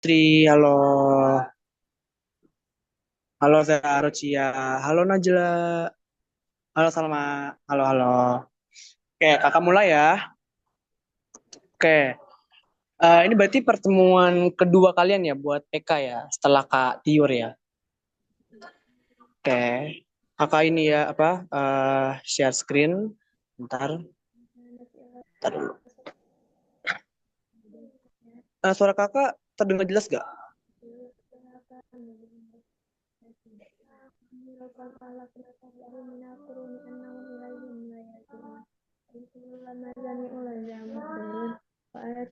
Tri, halo. Halo Vera Rocia. Halo Najla. Halo Salma. Halo, halo. Oke, kakak mulai ya. Oke. Ini berarti pertemuan kedua kalian ya buat PK ya, setelah Kak Tiur ya. Oke. Kakak ini ya, apa, share screen. Bentar, bentar dulu. Suara kakak terdengar jelas gak?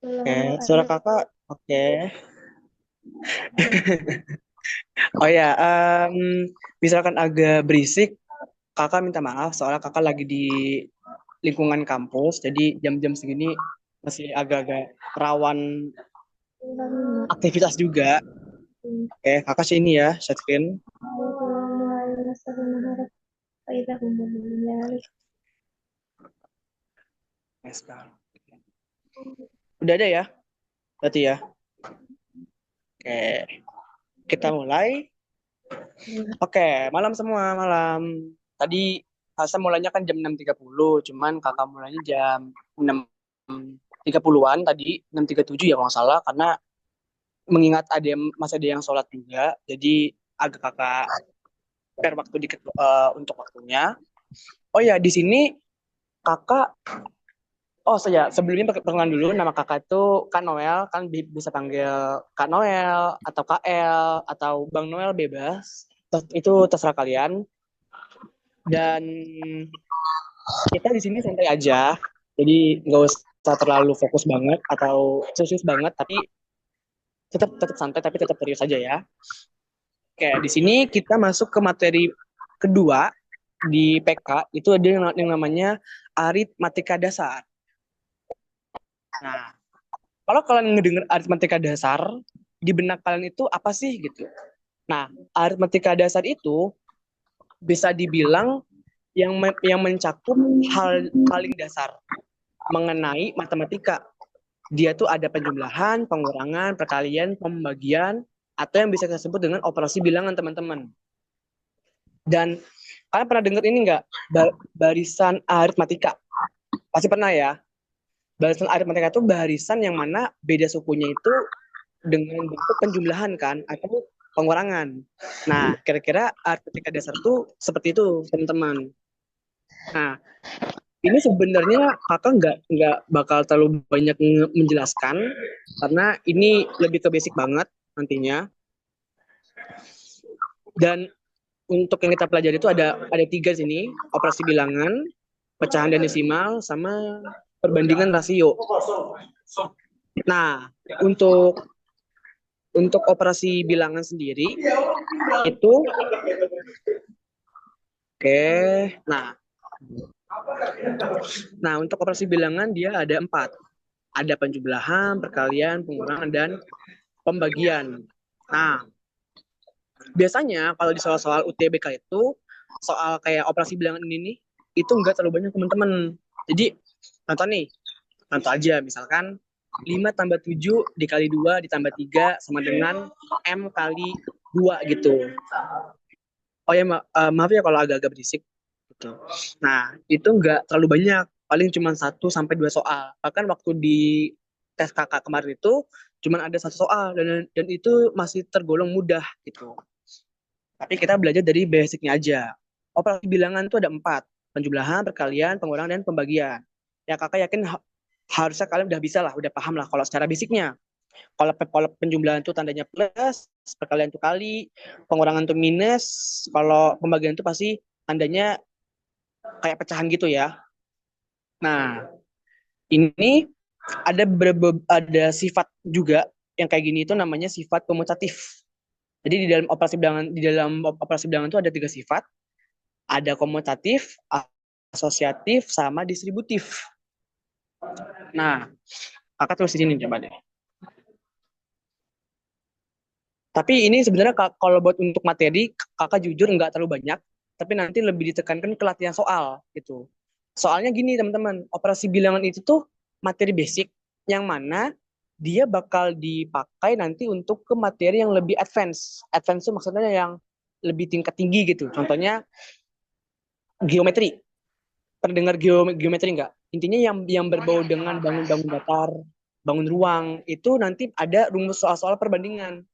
Oke, suara kakak, oke. Oh ya, misalkan agak berisik, kakak minta maaf soalnya kakak lagi di lingkungan kampus, jadi jam-jam segini masih agak-agak rawan aktivitas juga. Oke, kakak sini ya, share screen. Yes, Kak. Udah ada ya, berarti ya. Oke, kita mulai. Oke, malam semua, malam. Tadi Asa mulainya kan jam 6.30, cuman kakak mulainya jam 6.30-an tadi, 6.37 ya kalau nggak salah, karena mengingat masih ada yang sholat juga, jadi agak kakak spare waktu dikit untuk waktunya. Oh ya, di sini kakak, oh saya sebelumnya perkenalan dulu, nama kakak itu Kak Noel, kan bisa panggil Kak Noel atau Kak El atau Bang Noel bebas. Itu terserah kalian. Dan kita di sini santai aja, jadi nggak usah terlalu fokus banget atau serius banget, tapi tetap tetap santai tapi tetap serius aja ya. Oke, di sini kita masuk ke materi kedua di PK, itu ada yang namanya aritmatika dasar. Nah, kalau kalian ngedenger aritmatika dasar, di benak kalian itu apa sih gitu? Nah, aritmatika dasar itu bisa dibilang yang mencakup hal paling dasar mengenai matematika. Dia tuh ada penjumlahan, pengurangan, perkalian, pembagian, atau yang bisa kita sebut dengan operasi bilangan, teman-teman. Dan kalian pernah dengar ini nggak? Barisan aritmatika. Pasti pernah ya. Barisan aritmatika itu barisan yang mana beda sukunya itu dengan bentuk penjumlahan kan, atau pengurangan. Nah, kira-kira aritmatika dasar tuh seperti itu, teman-teman. Nah, ini sebenarnya kakak nggak bakal terlalu banyak menjelaskan karena ini lebih ke basic banget nantinya. Dan untuk yang kita pelajari itu ada tiga sini: operasi bilangan, pecahan dan desimal, sama perbandingan rasio. Nah, untuk operasi bilangan sendiri itu, oke. Nah, untuk operasi bilangan dia ada empat. Ada penjumlahan, perkalian, pengurangan, dan pembagian. Nah, biasanya kalau di soal-soal UTBK itu, soal kayak operasi bilangan ini nih, itu nggak terlalu banyak teman-teman. Jadi, contoh nih, contoh aja misalkan 5 tambah 7 dikali 2 ditambah 3 sama dengan M kali 2 gitu. Oh ya, maaf ya kalau agak-agak berisik gitu. Nah, itu nggak terlalu banyak, paling cuma 1 sampai 2 soal. Bahkan waktu di tes kakak kemarin itu cuma ada 1 soal, dan itu masih tergolong mudah gitu. Tapi kita belajar dari basicnya aja. Operasi bilangan itu ada empat: penjumlahan, perkalian, pengurangan, dan pembagian. Ya kakak yakin harusnya kalian udah bisa lah, udah paham lah kalau secara basicnya. Kalau penjumlahan itu tandanya plus, perkalian itu kali, pengurangan itu minus, kalau pembagian itu pasti tandanya kayak pecahan gitu ya. Nah, ini ada sifat juga yang kayak gini, itu namanya sifat komutatif. Jadi di dalam operasi bilangan itu ada tiga sifat: ada komutatif, asosiatif, sama distributif. Nah, kakak tulis di sini coba deh. Tapi ini sebenarnya kalau buat untuk materi, kakak jujur nggak terlalu banyak, tapi nanti lebih ditekankan ke latihan soal gitu. Soalnya gini teman-teman, operasi bilangan itu tuh materi basic yang mana dia bakal dipakai nanti untuk ke materi yang lebih advance. Advance itu maksudnya yang lebih tingkat tinggi gitu. Contohnya geometri. Terdengar geometri nggak? Intinya yang berbau dengan bangun-bangun datar, bangun ruang, itu nanti ada rumus soal-soal perbandingan.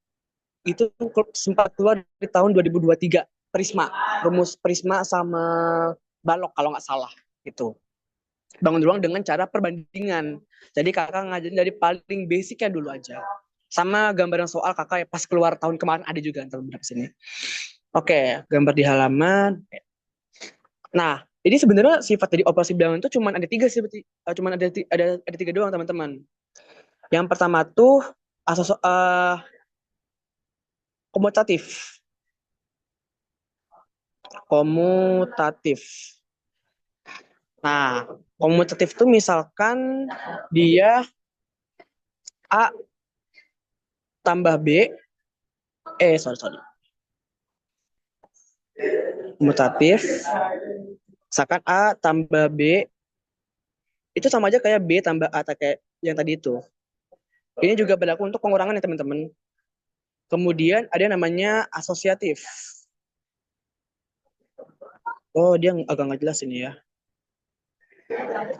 Itu sempat keluar di tahun 2023, Prisma. Rumus Prisma sama Balok kalau nggak salah. Itu. Bangun ruang dengan cara perbandingan. Jadi kakak ngajarin dari paling basicnya dulu aja. Sama gambaran soal kakak pas keluar tahun kemarin ada juga ntar beberapa sini. Oke, gambar di halaman. Nah, ini sebenarnya sifat dari operasi bilangan itu cuma ada tiga sih, cuma ada tiga doang teman-teman. Yang pertama tuh asas komutatif, komutatif. Nah, komutatif tuh misalkan dia A tambah B, sorry, komutatif, misalkan A tambah B itu sama aja kayak B tambah A kayak yang tadi itu. Ini juga berlaku untuk pengurangan ya teman-teman. Kemudian ada yang namanya asosiatif. Oh, dia agak nggak jelas ini ya.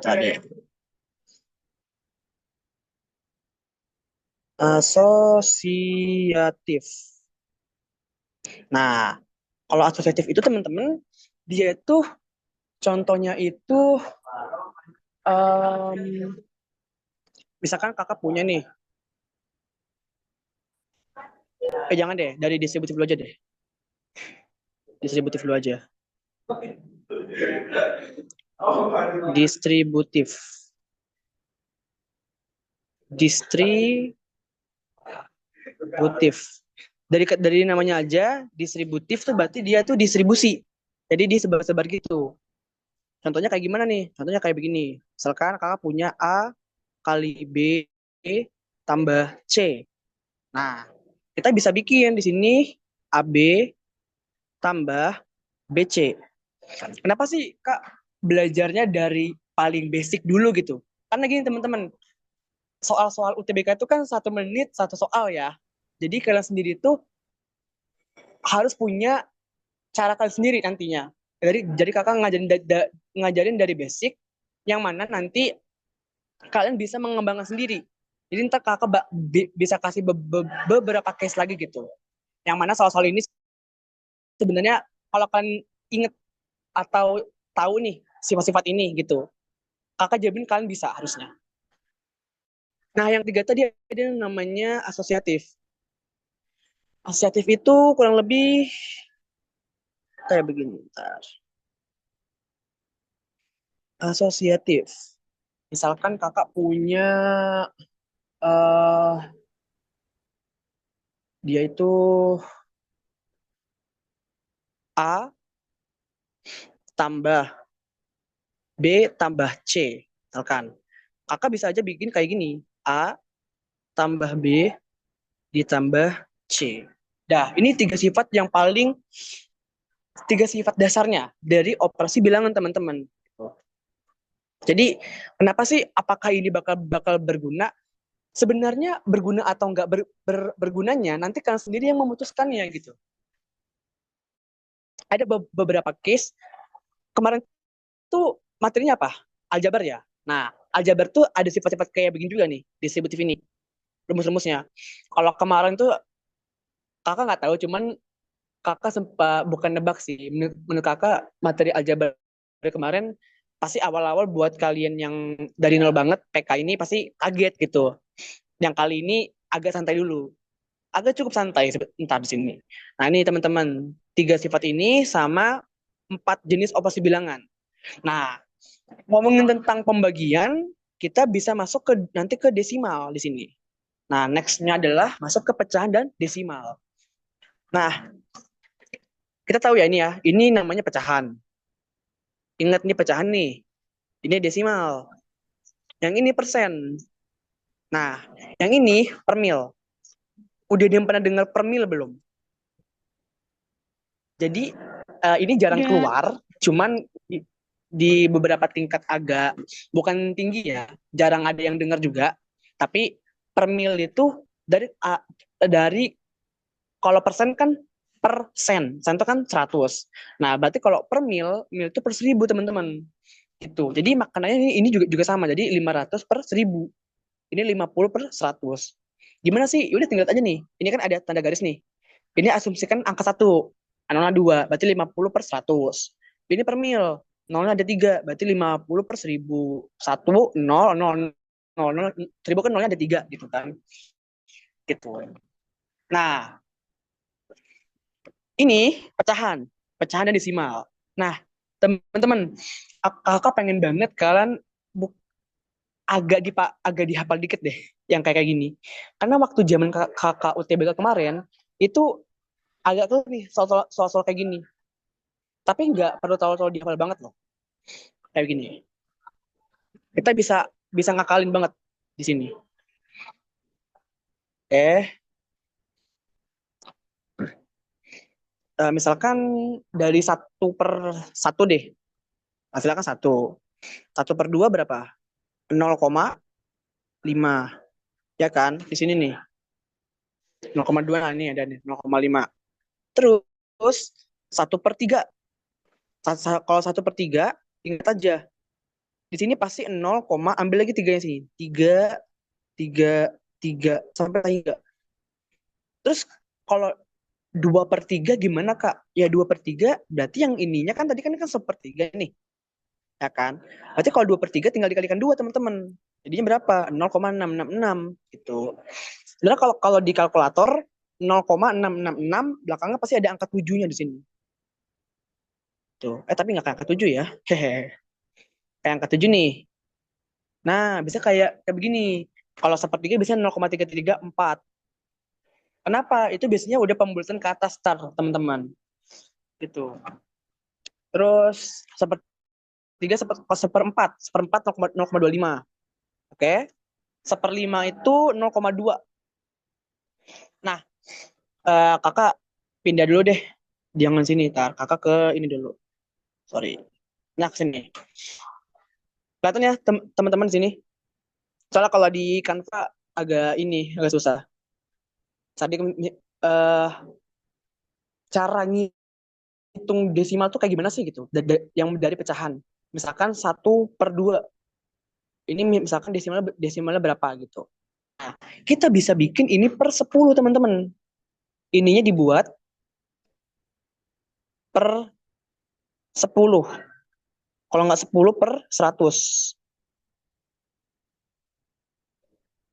Tadi. Asosiatif. Nah, kalau asosiatif itu teman-teman, dia itu contohnya itu um, misalkan kakak punya nih, jangan deh, dari distributif dulu aja deh. Distributif dulu aja. Distributif. Distributif. Dari namanya aja, distributif tuh berarti dia tuh distribusi. Jadi disebar-sebar gitu. Contohnya kayak gimana nih? Contohnya kayak begini. Misalkan kakak punya A kali B tambah C. Nah, kita bisa bikin di sini AB tambah BC. Kenapa sih Kak belajarnya dari paling basic dulu gitu? Karena gini teman-teman, soal-soal UTBK itu kan 1 menit 1 soal ya. Jadi kalian sendiri tuh harus punya cara kalian sendiri nantinya. Jadi kakak ngajarin dari basic, yang mana nanti kalian bisa mengembangkan sendiri. Jadi ntar kakak bisa kasih beberapa case lagi gitu. Yang mana soal-soal ini sebenarnya kalau kalian inget atau tahu nih sifat-sifat ini gitu, kakak jamin kalian bisa harusnya. Nah, yang tiga tadi ada yang namanya asosiatif. Asosiatif itu kurang lebih kayak begini. Bentar. Asosiatif. Misalkan kakak punya uh, dia itu A tambah B tambah C. Misalkan kakak bisa aja bikin kayak gini. A tambah B ditambah C. Dah, ini tiga sifat dasarnya dari operasi bilangan teman-teman. Jadi kenapa sih apakah ini bakal berguna? Sebenarnya berguna atau enggak bergunanya nanti kalian sendiri yang memutuskannya gitu. Ada beberapa case kemarin tuh materinya apa? Aljabar ya. Nah, aljabar tuh ada sifat-sifat kayak begini juga nih, distributif ini. Rumus-rumusnya. Kalau kemarin tuh kakak nggak tahu, cuman kakak sempat bukan nebak sih. Menurut kakak materi aljabar kemarin pasti awal-awal buat kalian yang dari nol banget PK ini pasti kaget gitu. Yang kali ini agak santai dulu. Agak cukup santai sebentar di sini. Nah, ini teman-teman, tiga sifat ini sama 4 jenis operasi bilangan. Nah, ngomongin tentang pembagian, kita bisa masuk ke nanti ke desimal di sini. Nah, next-nya adalah masuk ke pecahan dan desimal. Nah, kita tahu ya ini namanya pecahan. Ingat nih pecahan nih, ini desimal. Yang ini persen. Nah, yang ini per mil. Udah dia pernah dengar per mil belum? Jadi ini jarang keluar, cuman di beberapa tingkat agak bukan tinggi ya, jarang ada yang dengar juga. Tapi per mil itu dari kalau persen kan per sen. Sen itu kan 100. Nah, berarti kalau per mil itu per 1000, teman-teman. Gitu. Jadi makanannya ini juga juga sama. Jadi 500 per 1000. Ini 50 per 100. Gimana sih? Udah tinggal aja nih. Ini kan ada tanda garis nih. Ini asumsikan angka 1. Nolnya 2. Berarti 50 per 100. Ini per mil. Nolnya ada 3. Berarti 50 per 1000. 1, 0, 0, 0, 0. 1000 kan nolnya ada 3 gitu kan. Gitu. Nah, ini pecahan. Pecahan dan desimal. Nah, teman-teman, kakak pengen banget kalian agak dihafal dikit deh yang kayak gini. Karena waktu zaman kakak UTBK kemarin itu agak tuh nih soal-soal kayak gini. Tapi nggak perlu terlalu dihafal banget loh. Kayak gini. Kita bisa bisa ngakalin banget di sini. Eh, misalkan dari 1/1 deh. Hasilnya kan 1. 1/2 berapa? 0,5. Ya kan? Di sini nih. 0,2, nah ini ada nih. 0,5. Terus 1/3. Kalau 1/3, ingat aja. Di sini pasti 0, ambil lagi 3 sini. 3, 3, 3, sampai 3. Terus kalau 2/3 gimana, Kak? Ya 2/3 berarti yang ininya kan tadi kan 1/3 nih. Ya kan? Berarti kalau 2/3 tinggal dikalikan 2, teman-teman. Jadinya berapa? 0,666 gitu. Sebenarnya kalau kalau di kalkulator 0,666 belakangnya pasti ada angka 7-nya di sini. Tuh. Tapi nggak kayak angka 7 ya. Hehe. Kayak angka 7 nih. Nah, bisa kayak kayak begini. Kalau 1/3 biasanya 0,334. Kenapa? Itu biasanya udah pembulatan ke atas start, teman-teman. Gitu. Terus sepertiga seperempat, seperempat 0,25. Oke. 1/5 itu 0,2. Nah, kakak pindah dulu deh. Jangan sini, tar. Kakak ke ini dulu. Sorry. Nah, ke sini. Kelihatan ya, teman-teman sini. Soalnya kalau di Canva agak susah. Tadi cara ngitung desimal tuh kayak gimana sih gitu? Yang dari pecahan. Misalkan 1/2. Ini misalkan desimalnya berapa gitu. Nah, kita bisa bikin ini per 10, teman-teman. Ininya dibuat per 10. Kalau nggak 10 per 100.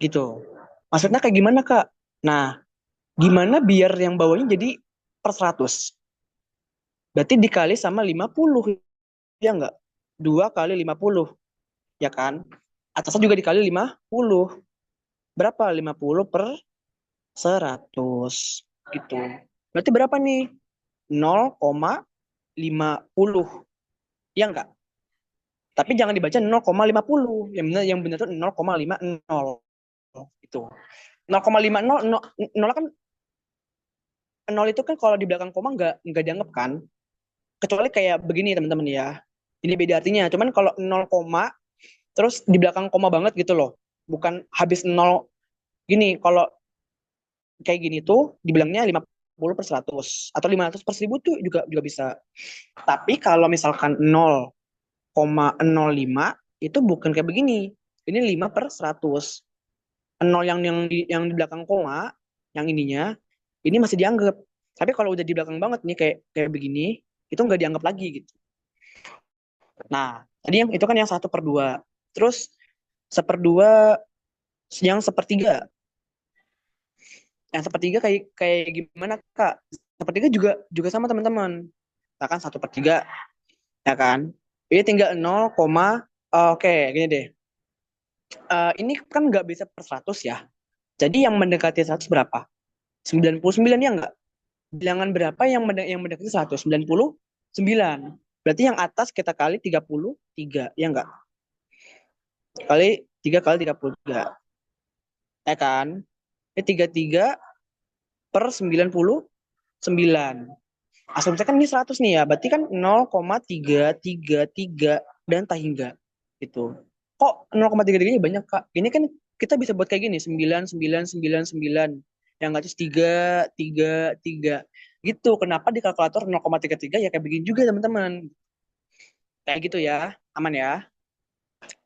Gitu. Maksudnya kayak gimana, Kak? Nah, gimana biar yang bawahnya jadi per 100? Berarti dikali sama 50. Ya nggak? 2 kali 50. Ya kan? Atasnya juga dikali 50. Berapa? 50 per 100. Gitu. Berarti berapa nih? 0,50. Ya nggak? Tapi jangan dibaca 0,50. Yang benar itu 0,50. Itu. 0,50, 0 kan 0 itu kan kalau di belakang koma nggak dianggap kan? Kecuali kayak begini, teman-teman ya. Ini beda artinya. Cuman kalau 0, terus di belakang koma banget gitu loh. Bukan habis 0 gini. Kalau kayak gini tuh dibilangnya 50 per 100 atau 500 per 1000 tuh juga juga bisa. Tapi kalau misalkan 0,05 itu bukan kayak begini. Ini 5 per 100. 0 yang di belakang koma, yang ininya, ini masih dianggap. Tapi kalau udah di belakang banget nih kayak kayak begini, itu nggak dianggap lagi gitu. Nah, tadi yang itu kan yang 1/2. Terus 1/2 yang 1/3. Yang 1/3 kayak kayak gimana, Kak? 1/3 juga juga sama, teman-teman. Misalkan 1/3, ya kan? Ini tinggal 0, oke, gini deh. Ini kan nggak bisa per 100 ya. Jadi yang mendekati 100 berapa? 99, ya nggak? Bilangan berapa yang mendekati 100? 99. Berarti yang atas kita kali 33, ya nggak? Kali 3 kali 33. Ya kan? Ini 33 per 99. Asumsinya kan ini 100 nih ya. Berarti kan 0,333 dan tak hingga. Gitu. Kok 0,33 banyak, Kak? Ini kan kita bisa buat kayak gini, 9, 9, 9, 9. Yang nggak terus 3, 3, 3. Gitu. Kenapa di kalkulator 0,33 ya kayak begini juga teman-teman. Kayak gitu ya. Aman ya.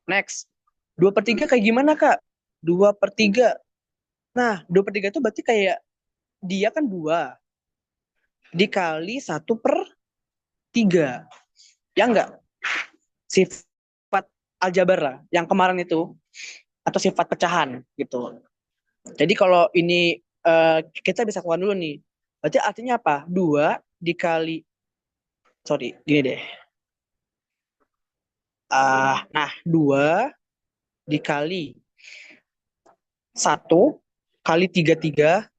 Next. 2/3 kayak gimana, Kak? 2/3. Nah, 2/3 itu berarti kayak dia kan 2 dikali 1/3. Ya enggak? Sifat aljabar lah. Yang kemarin itu. Atau sifat pecahan gitu. Jadi kalau ini kita bisa keluar dulu nih. Berarti artinya apa? 2 dikali, sorry, gini deh. Nah, 2 dikali 1 kali 33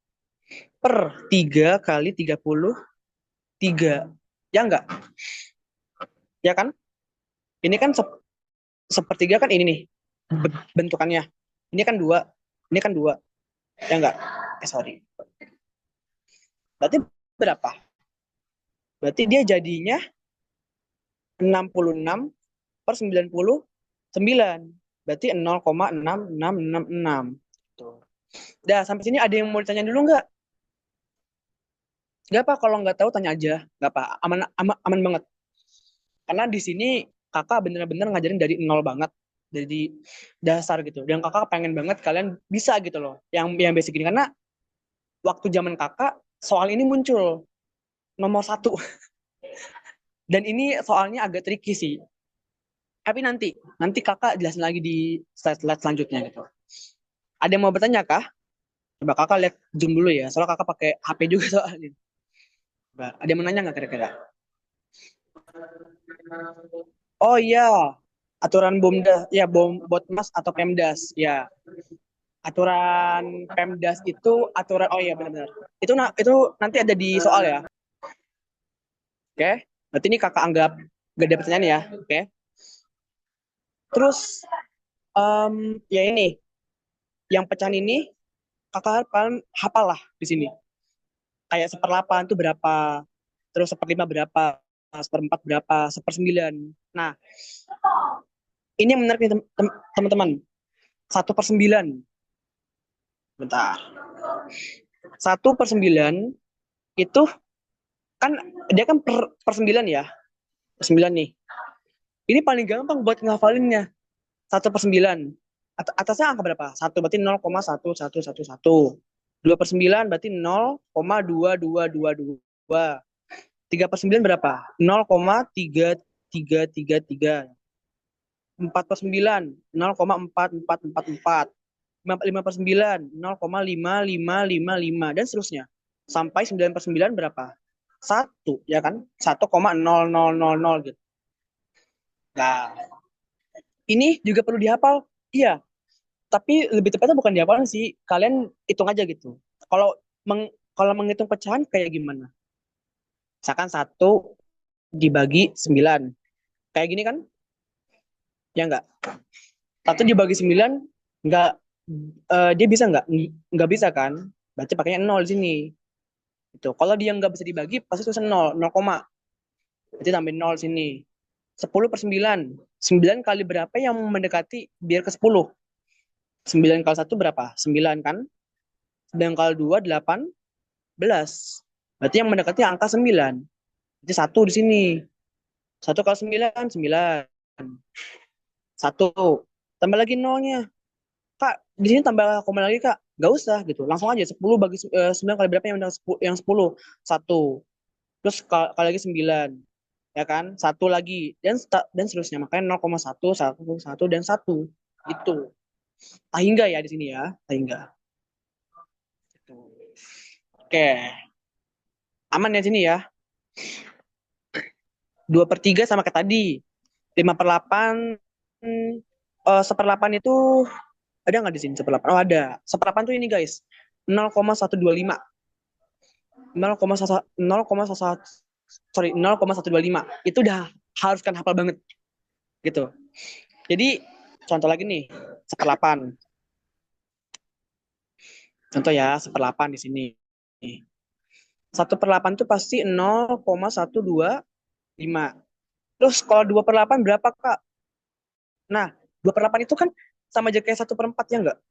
per 3 kali 33. Ya enggak? Ya kan? Ini kan sepertiga kan ini nih bentukannya. Ini kan 2. Ini kan 2. Ya enggak? Sorry. Berarti berapa? Berarti dia jadinya 66/99. Berarti 0,6666. Tuh. Dah, sampai sini ada yang mau ditanya dulu nggak? Nggak apa, kalau nggak tahu tanya aja. Nggak apa, aman, aman, aman banget. Karena di sini kakak bener-bener ngajarin dari nol banget. Dari dasar gitu. Dan kakak pengen banget kalian bisa gitu loh. Yang basic ini. Karena waktu zaman kakak, soal ini muncul. Nomor 1. Dan ini soalnya agak tricky sih. Tapi nanti kakak jelasin lagi di slide-slide selanjutnya gitu. Ada yang mau bertanya kah? Coba kakak lihat Zoom dulu ya. Soalnya kakak pakai HP juga soalnya. Coba, ada yang mau nanya nggak kira-kira? Oh iya, aturan BOMDAS, ya BOTMAS atau PEMDAS, ya. Aturan PEMDAS itu aturan, oh iya benar-benar. Itu nanti ada di soal ya. Oke. Berarti ini kakak anggap gak ada pertanyaan ya. Oke. Terus ya ini, yang pecahan ini kakak hafal lah di sini. Kayak 1/8 itu berapa, terus 1/5 berapa, 1/4 berapa, 1/9. Nah, ini yang menarik nih teman-teman. 1/9. Bentar. 1/9 itu kan dia kan per 9 ya. Per 9 nih. Ini paling gampang buat ngafalinnya. 1/9. Atasnya angka berapa? 1 berarti 0,1111. 2/9 berarti 0,2222. 3/9 berapa? 0,3333. 4/9 0,4444. 5/9 0,5555 dan seterusnya. Sampai 9/9 berapa? 1, ya kan? 1,0000 gitu. Nah, ini juga perlu dihafal. Iya, tapi lebih tepatnya bukan dihafal sih. Kalian hitung aja gitu. Kalau kalau menghitung pecahan kayak gimana? Misalkan 1 dibagi 9. Kayak gini kan? Ya enggak? 1 dibagi 9 enggak, dia bisa enggak? Enggak bisa kan? Berarti pakainya 0 di sini. Itu. Kalau dia enggak bisa dibagi, pasti tulisan 0, 0 koma. Berarti tambahin 0 sini. 10/9. 9 kali berapa yang mendekati biar ke 10? 9 kali 1 berapa? 9 kan? 9 kali 2, 18. Berarti yang mendekati angka 9. Berarti 1 di sini. 1 kali 9, 9. 1. Tambah lagi nolnya. Kak, di sini tambah koma lagi, Kak. Gak usah gitu. Langsung aja 10 bagi 9 kali berapa yang 10? 1. Terus kali lagi 9. Ya kan? 1 lagi dan seterusnya. Makanya 0,1, 1, 1 dan 1. Itu. Tahingga ya di sini ya. Tahingga. Gitu. Oke. Aman ya sini ya. 2/3 sama kayak tadi. 5/8. 1/8 itu ada nggak di sini 1/8? Oh ada. 1/8 tuh ini guys. 0,125. 0,1 sorry 0,125. Itu udah harus kan hafal banget gitu. Jadi contoh lagi nih 1/8. Contoh ya 1/8 di sini. 1/8 itu pasti 0,125. Terus kalau 2/8 berapa Kak? Nah 2/8 itu kan sama aja kayak 1/4 ya enggak?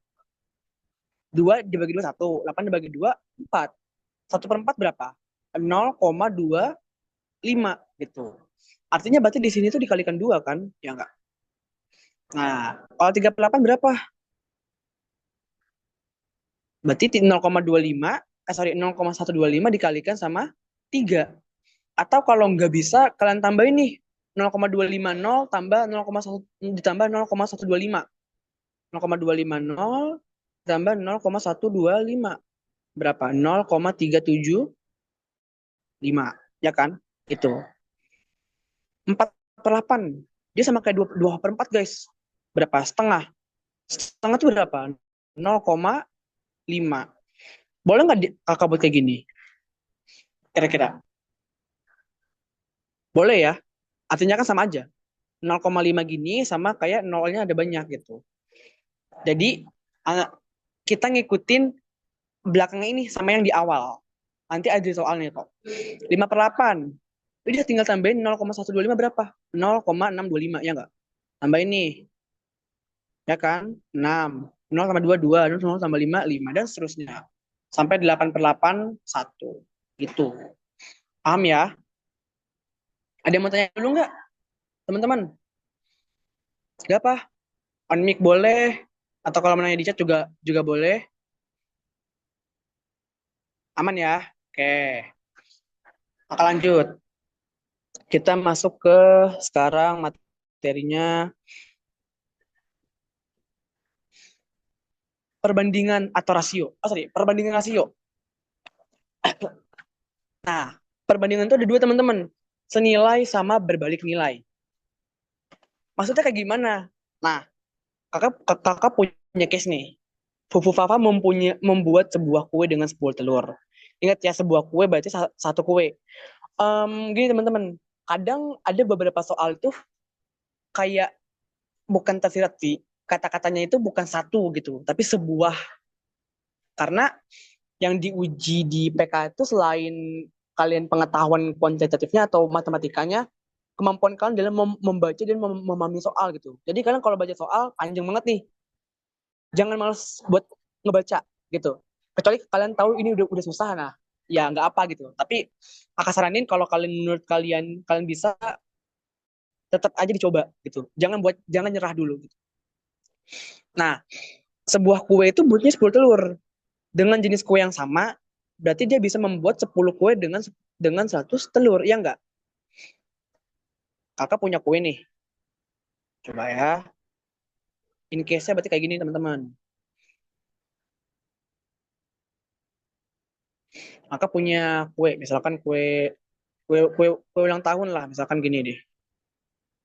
2 dibagi 2 1, 8 dibagi 2 4. 1/4 berapa? 0,25 gitu. Artinya berarti di sini tuh dikalikan 2 kan? Ya enggak? Nah, kalau 38 berapa? Berarti 0,25, sorry 0,125 dikalikan sama 3. Atau kalau nggak bisa, kalian tambahin nih 0,250 tambah 0,1 ditambah 0,125. 0,250 tambah 0,125. Berapa? 0,375. Ya kan? Itu. 4/8. Dia sama kayak 2/4 guys. Berapa? Setengah. Setengah itu berapa? 0,5. Boleh nggak kakak buat kayak gini? Kira-kira. Boleh ya? Artinya kan sama aja. 0,5 gini sama kayak nolnya ada banyak gitu. Jadi kita ngikutin belakangnya ini sama yang di awal. Nanti ada soalnya kok. 5/8. Udah tinggal tambahin 0,125 berapa? 0,625 ya nggak? Tambahin nih. Ya kan? 6. 0,22. 0 tambah 5, 5. Dan seterusnya. Sampai 8/8, 1. Gitu. Paham ya? Ada yang mau tanya dulu nggak? Teman-teman? Gak apa? On mic boleh. Atau kalau mau nanya di chat juga juga boleh. Aman ya? Oke. Maka lanjut. Kita masuk ke sekarang materinya perbandingan atau rasio. Oh, sorry, perbandingan rasio. Nah, perbandingan itu ada dua teman-teman. Senilai sama berbalik nilai. Maksudnya kayak gimana? Nah, kakak punya case nih. Fufu Fafa membuat sebuah kue dengan 10 telur. Ingat ya, sebuah kue berarti satu kue. Gini teman-teman, kadang ada beberapa soal itu kayak bukan tersirat sih. Kata-katanya itu bukan satu gitu, tapi sebuah. Karena yang diuji di PK itu selain kalian pengetahuan kuantitatifnya atau matematikanya, kemampuan kalian dalam membaca dan memahami soal gitu. Jadi kalian kalau baca soal panjang banget nih, jangan males buat ngebaca gitu. Kecuali kalian tahu ini udah susah, nah ya nggak apa gitu. Tapi aku saranin kalau kalian menurut kalian bisa, tetap aja dicoba gitu. Jangan nyerah dulu gitu. Nah, sebuah kue itu butuhnya 10 telur. Dengan jenis kue yang sama, berarti dia bisa membuat 10 kue dengan 100 telur, ya enggak? Kakak punya kue nih. Coba ya. In case-nya berarti kayak gini, teman-teman. Kakak punya kue, misalkan kue kue kue, kue ulang tahun lah, misalkan gini deh.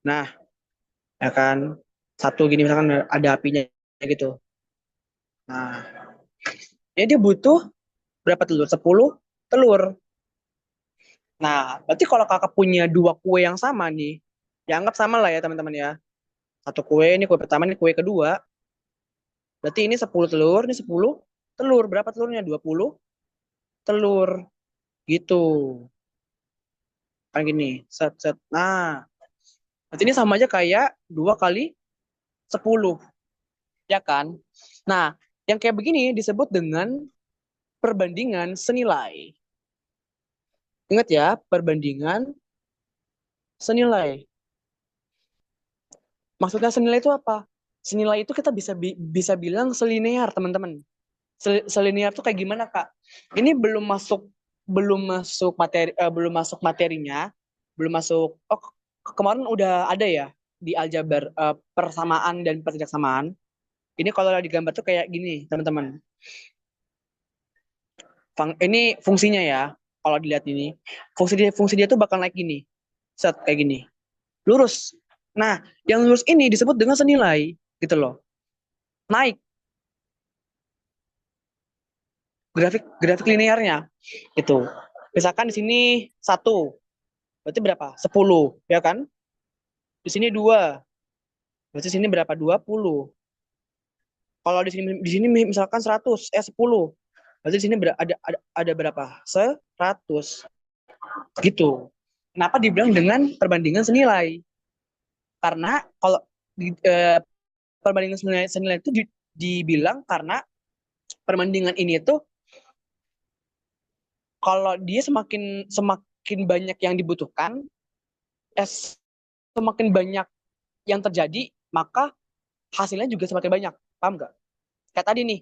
Nah, ya kan satu gini misalkan ada apinya gitu. Nah, ya dia butuh berapa telur? 10 telur. Nah, berarti kalau kakak punya dua kue yang sama nih, dianggap sama lah ya teman-teman ya. Satu kue, ini kue pertama, ini kue kedua. Berarti ini 10 telur, ini 10 telur. Berapa telurnya? 20 telur. Gitu. Kan gini. Set, set. Nah, berarti ini sama aja kayak 2 kali 10. Ya kan? Nah, yang kayak begini disebut dengan perbandingan senilai. Ingat ya, perbandingan senilai. Maksudnya senilai itu apa? Senilai itu kita bisa bilang selinear, teman-teman. Selinear itu kayak gimana, Kak? Ini belum masuk belum masuk materinya, belum masuk. Oh, kemarin udah ada ya di aljabar, persamaan dan pertidaksamaan. Ini kalau digambar tuh kayak gini, teman-teman. Ini fungsinya ya. Kalau dilihat ini, fungsi dia tuh bakal naik gini. Set kayak gini. Lurus. Nah, yang lurus ini disebut dengan senilai, gitu loh. Naik grafik grafik linearnya. Itu. Misalkan di sini 1, berarti berapa? 10, ya kan? Di sini 2, berarti sini berapa? 20. Kalau di sini misalkan 10. Berarti di sini ada berapa? 100. Gitu. Kenapa dibilang dengan perbandingan senilai? Karena kalau di, perbandingan senilai itu dibilang karena perbandingan ini tuh kalau dia semakin semakin banyak yang dibutuhkan, semakin banyak yang terjadi, maka hasilnya juga semakin banyak. Paham nggak? Kayak tadi nih,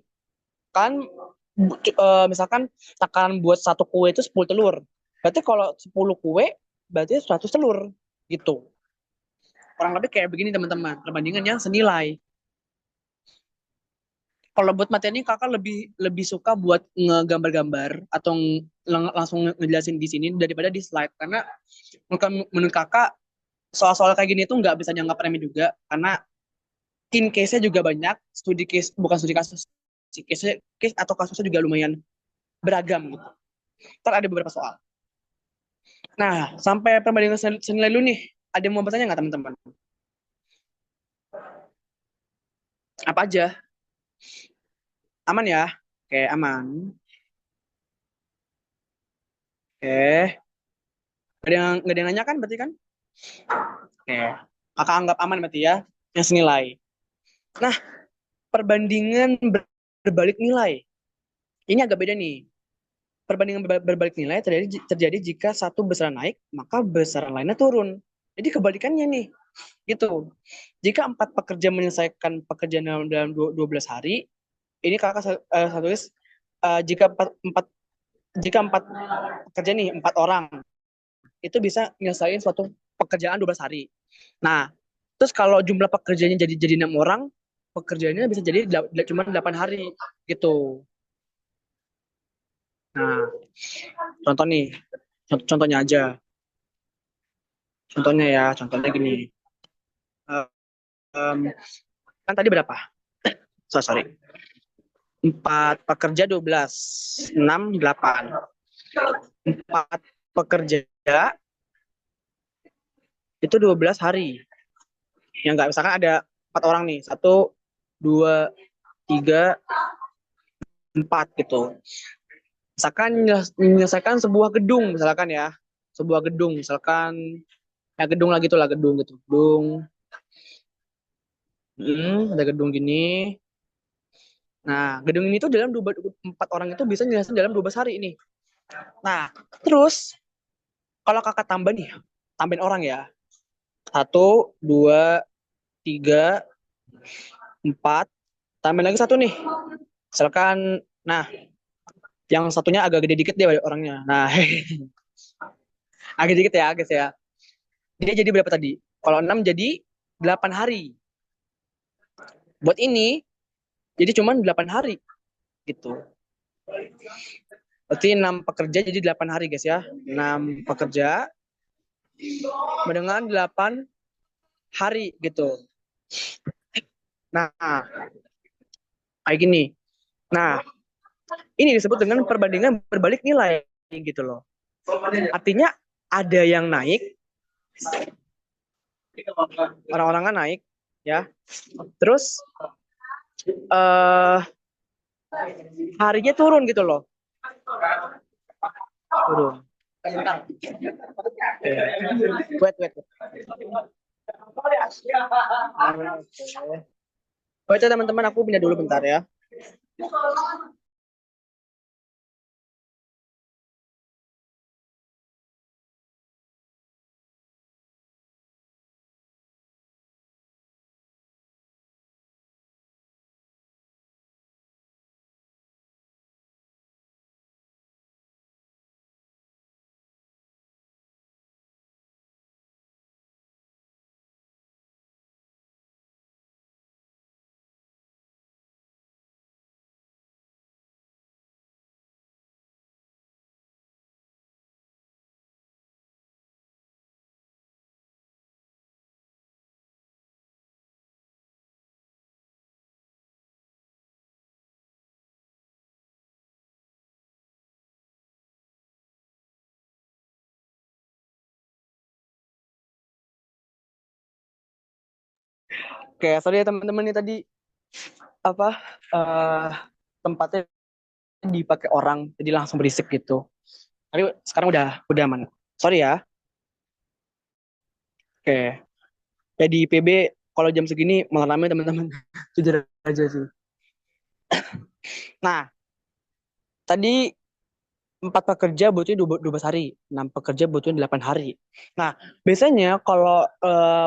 kan misalkan takaran buat satu kue itu 10 telur. Berarti kalau 10 kue, berarti 100 telur. Gitu. Kurang lebih kayak begini teman-teman, perbandingannya senilai. Kalau buat materi ini kakak lebih lebih suka buat ngegambar-gambar atau langsung ngejelasin di sini daripada di slide, karena menurut kakak soal-soal kayak gini tuh nggak bisa dianggap remeh juga, karena in case-nya juga banyak, studi case bukan studi kasus, case atau kasusnya juga lumayan beragam gitu. Ntar ada beberapa soal. Nah, sampai perbandingan senilai dulu nih, ada yang mau bertanya nggak teman-teman? Apa aja? Aman ya? Oke, aman. Oke. Nggak ada yang nanya kan berarti kan? Oke. Kakak anggap aman berarti ya, yang senilai. Nah, perbandingan berbalik nilai. Ini agak beda nih. Perbandingan berbalik nilai terjadi jika satu besaran naik, maka besaran lainnya turun. Jadi kebalikannya nih, gitu. Jika 4 pekerja menyelesaikan pekerjaan dalam 12 hari, ini kakak tulis jika empat pekerja nih, 4 orang, itu bisa nyelesain suatu pekerjaan 12 hari. Nah, terus kalau jumlah pekerjanya jadi 6 orang, pekerjaannya bisa jadi cuma 8 hari, gitu. Nah, contoh nih, contohnya aja. Contohnya ya, contohnya gini. Eh, em, kan tadi berapa? Sorry. 4 pekerja 12, 6, 8. 4 pekerja itu 12 hari. Yang nggak, misalkan ada 4 orang nih. 1, 2, 3, 4 gitu. Misalkan menyelesaikan sebuah gedung, misalkan ya. Sebuah gedung, misalkan ya gedung lagi tuh lah, gedung gitu. Gedung. Ada gedung gini. Nah, gedung ini tuh 4 orang itu bisa nyelesain dalam 12 hari ini. Nah, terus kalau kakak tambah nih, tambahin orang ya. 1, 2, 3, 4, tambahin lagi 1 nih. Misalkan, nah, yang satunya agak gede dikit deh orangnya. Nah, agak dikit ya, guys ya. Dia jadi berapa tadi? Kalau 6 jadi 8 hari. Buat ini, jadi cuma 8 hari. Gitu. Berarti 6 pekerja jadi 8 hari, guys ya. 6 pekerja dengan 8 hari gitu. Nah, kayak gini. Nah, ini disebut dengan perbandingan berbalik nilai gitu loh. Artinya ada yang naik, orang-orangnya naik, ya. Terus harinya turun gitu loh. Turun. Bentar. Wait. Wait ya teman-teman, aku pindah dulu bentar ya. Oke, sorry ya teman-teman, ini tadi apa uh, tempatnya dipakai orang, jadi langsung berisik gitu. Tapi sekarang udah aman. Sorry ya. Oke. Ya di PB kalau jam segini malah rame teman-teman. Jujur aja sih. Nah, Tadi 4 pekerja butuhnya 12 hari, 6 pekerja butuhnya 8 hari. Nah, biasanya kalau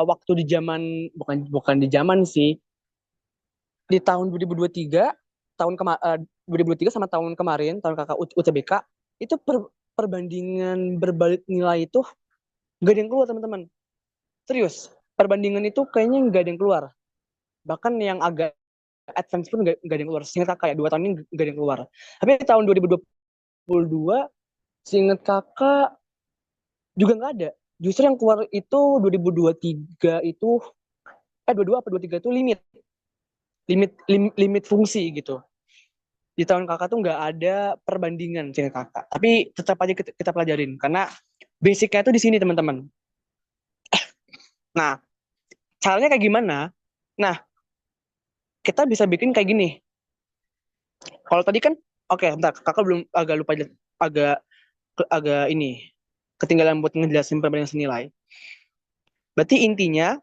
waktu di zaman, bukan bukan di zaman sih, di tahun 2023, tahun 2023 sama tahun kemarin, tahun kakak UTBK, itu perbandingan berbalik nilai itu gak ada yang keluar, teman-teman. Serius, perbandingan itu kayaknya gak ada yang keluar. Bahkan yang agak advance pun gak ada yang keluar. Seingat kakak ya, 2 tahun ini gak ada yang keluar. Tapi di tahun 2022, seingat kakak juga nggak ada. Justru yang keluar itu 2023 itu, 22 apa 23 itu limit. Limit fungsi gitu. Di tahun kakak tuh nggak ada perbandingan seingat kakak. Tapi tetap aja kita pelajarin. Karena basicnya itu di sini, teman-teman. Nah, caranya kayak gimana? Nah, kita bisa bikin kayak gini. Kalau tadi kan, oke, bentar, kakak belum, agak lupa, agak agak ini ketinggalan buat ngejelasin perbandingan senilai. Berarti intinya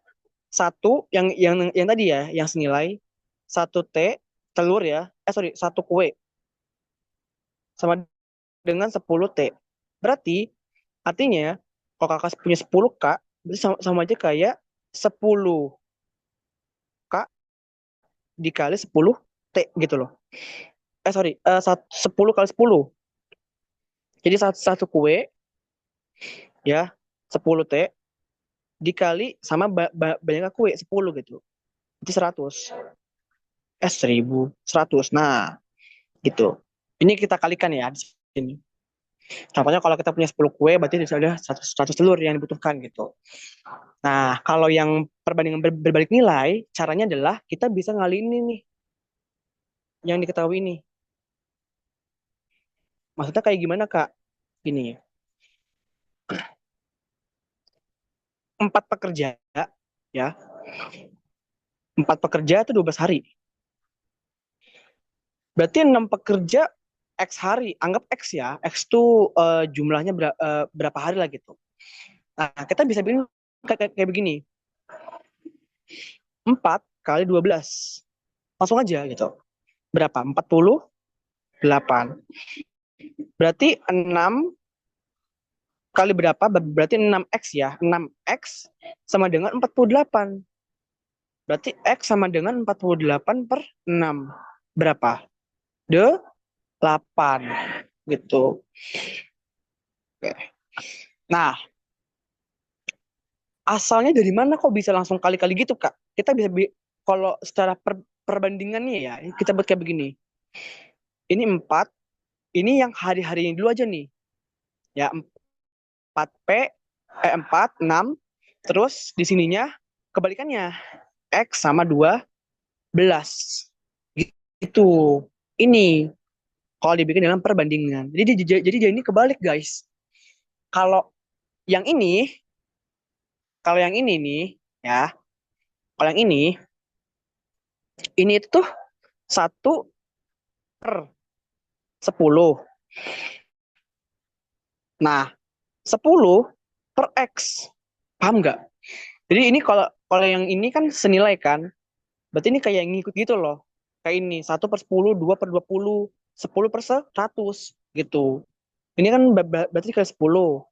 satu yang tadi ya, yang senilai satu T telur ya, sorry, satu kue sama dengan 10 T. Berarti artinya kalau kakak punya 10 K, berarti sama aja kayak 10 K dikali 10 T gitu loh. Sorry, 10 kali 10. Jadi satu kue ya 10 T dikali sama banyaknya kue 10 gitu. Itu 100. 1000, 100. Nah, gitu. Ini kita kalikan ya di sini. Contohnya kalau kita punya 10 kue, berarti ada 100 telur yang dibutuhkan gitu. Nah, kalau yang perbandingan berbalik nilai, caranya adalah kita bisa ngalihin ini nih, yang diketahui ini. Maksudnya kayak gimana, Kak? Gini, 4 pekerja, ya. 4 pekerja itu 12 hari. Berarti 6 pekerja X hari. Anggap X ya. X itu jumlahnya berapa hari lah gitu. Nah, kita bisa bikin kayak begini. 4 kali 12. Langsung aja gitu. Berapa? 48. Berarti 6 kali berapa? Berarti 6X ya. 6X sama dengan 48. Berarti X sama dengan 48 per 6. Berapa? 8. Gitu. Oke. Nah, asalnya dari mana kok bisa langsung kali-kali gitu, Kak? Kita bisa, kalau secara perbandingannya ya, kita buat kayak begini. Ini 4, ini yang hari-harinya dulu aja nih. Ya, 4P, 4, 6, terus di sininya kebalikannya. X sama 12. Gitu. Ini kalau dibikin dalam perbandingan. Jadi ini kebalik, guys. Kalau yang ini, kalau yang ini nih, ya, kalau yang ini tuh 1/10. Nah, 10 per X. Paham nggak? Jadi ini kalau kalau yang ini kan senilai kan. Berarti ini kayak ngikut gitu loh. Kayak ini, 1/10, 2/20, 10/100 gitu. Ini kan berarti dikali 10.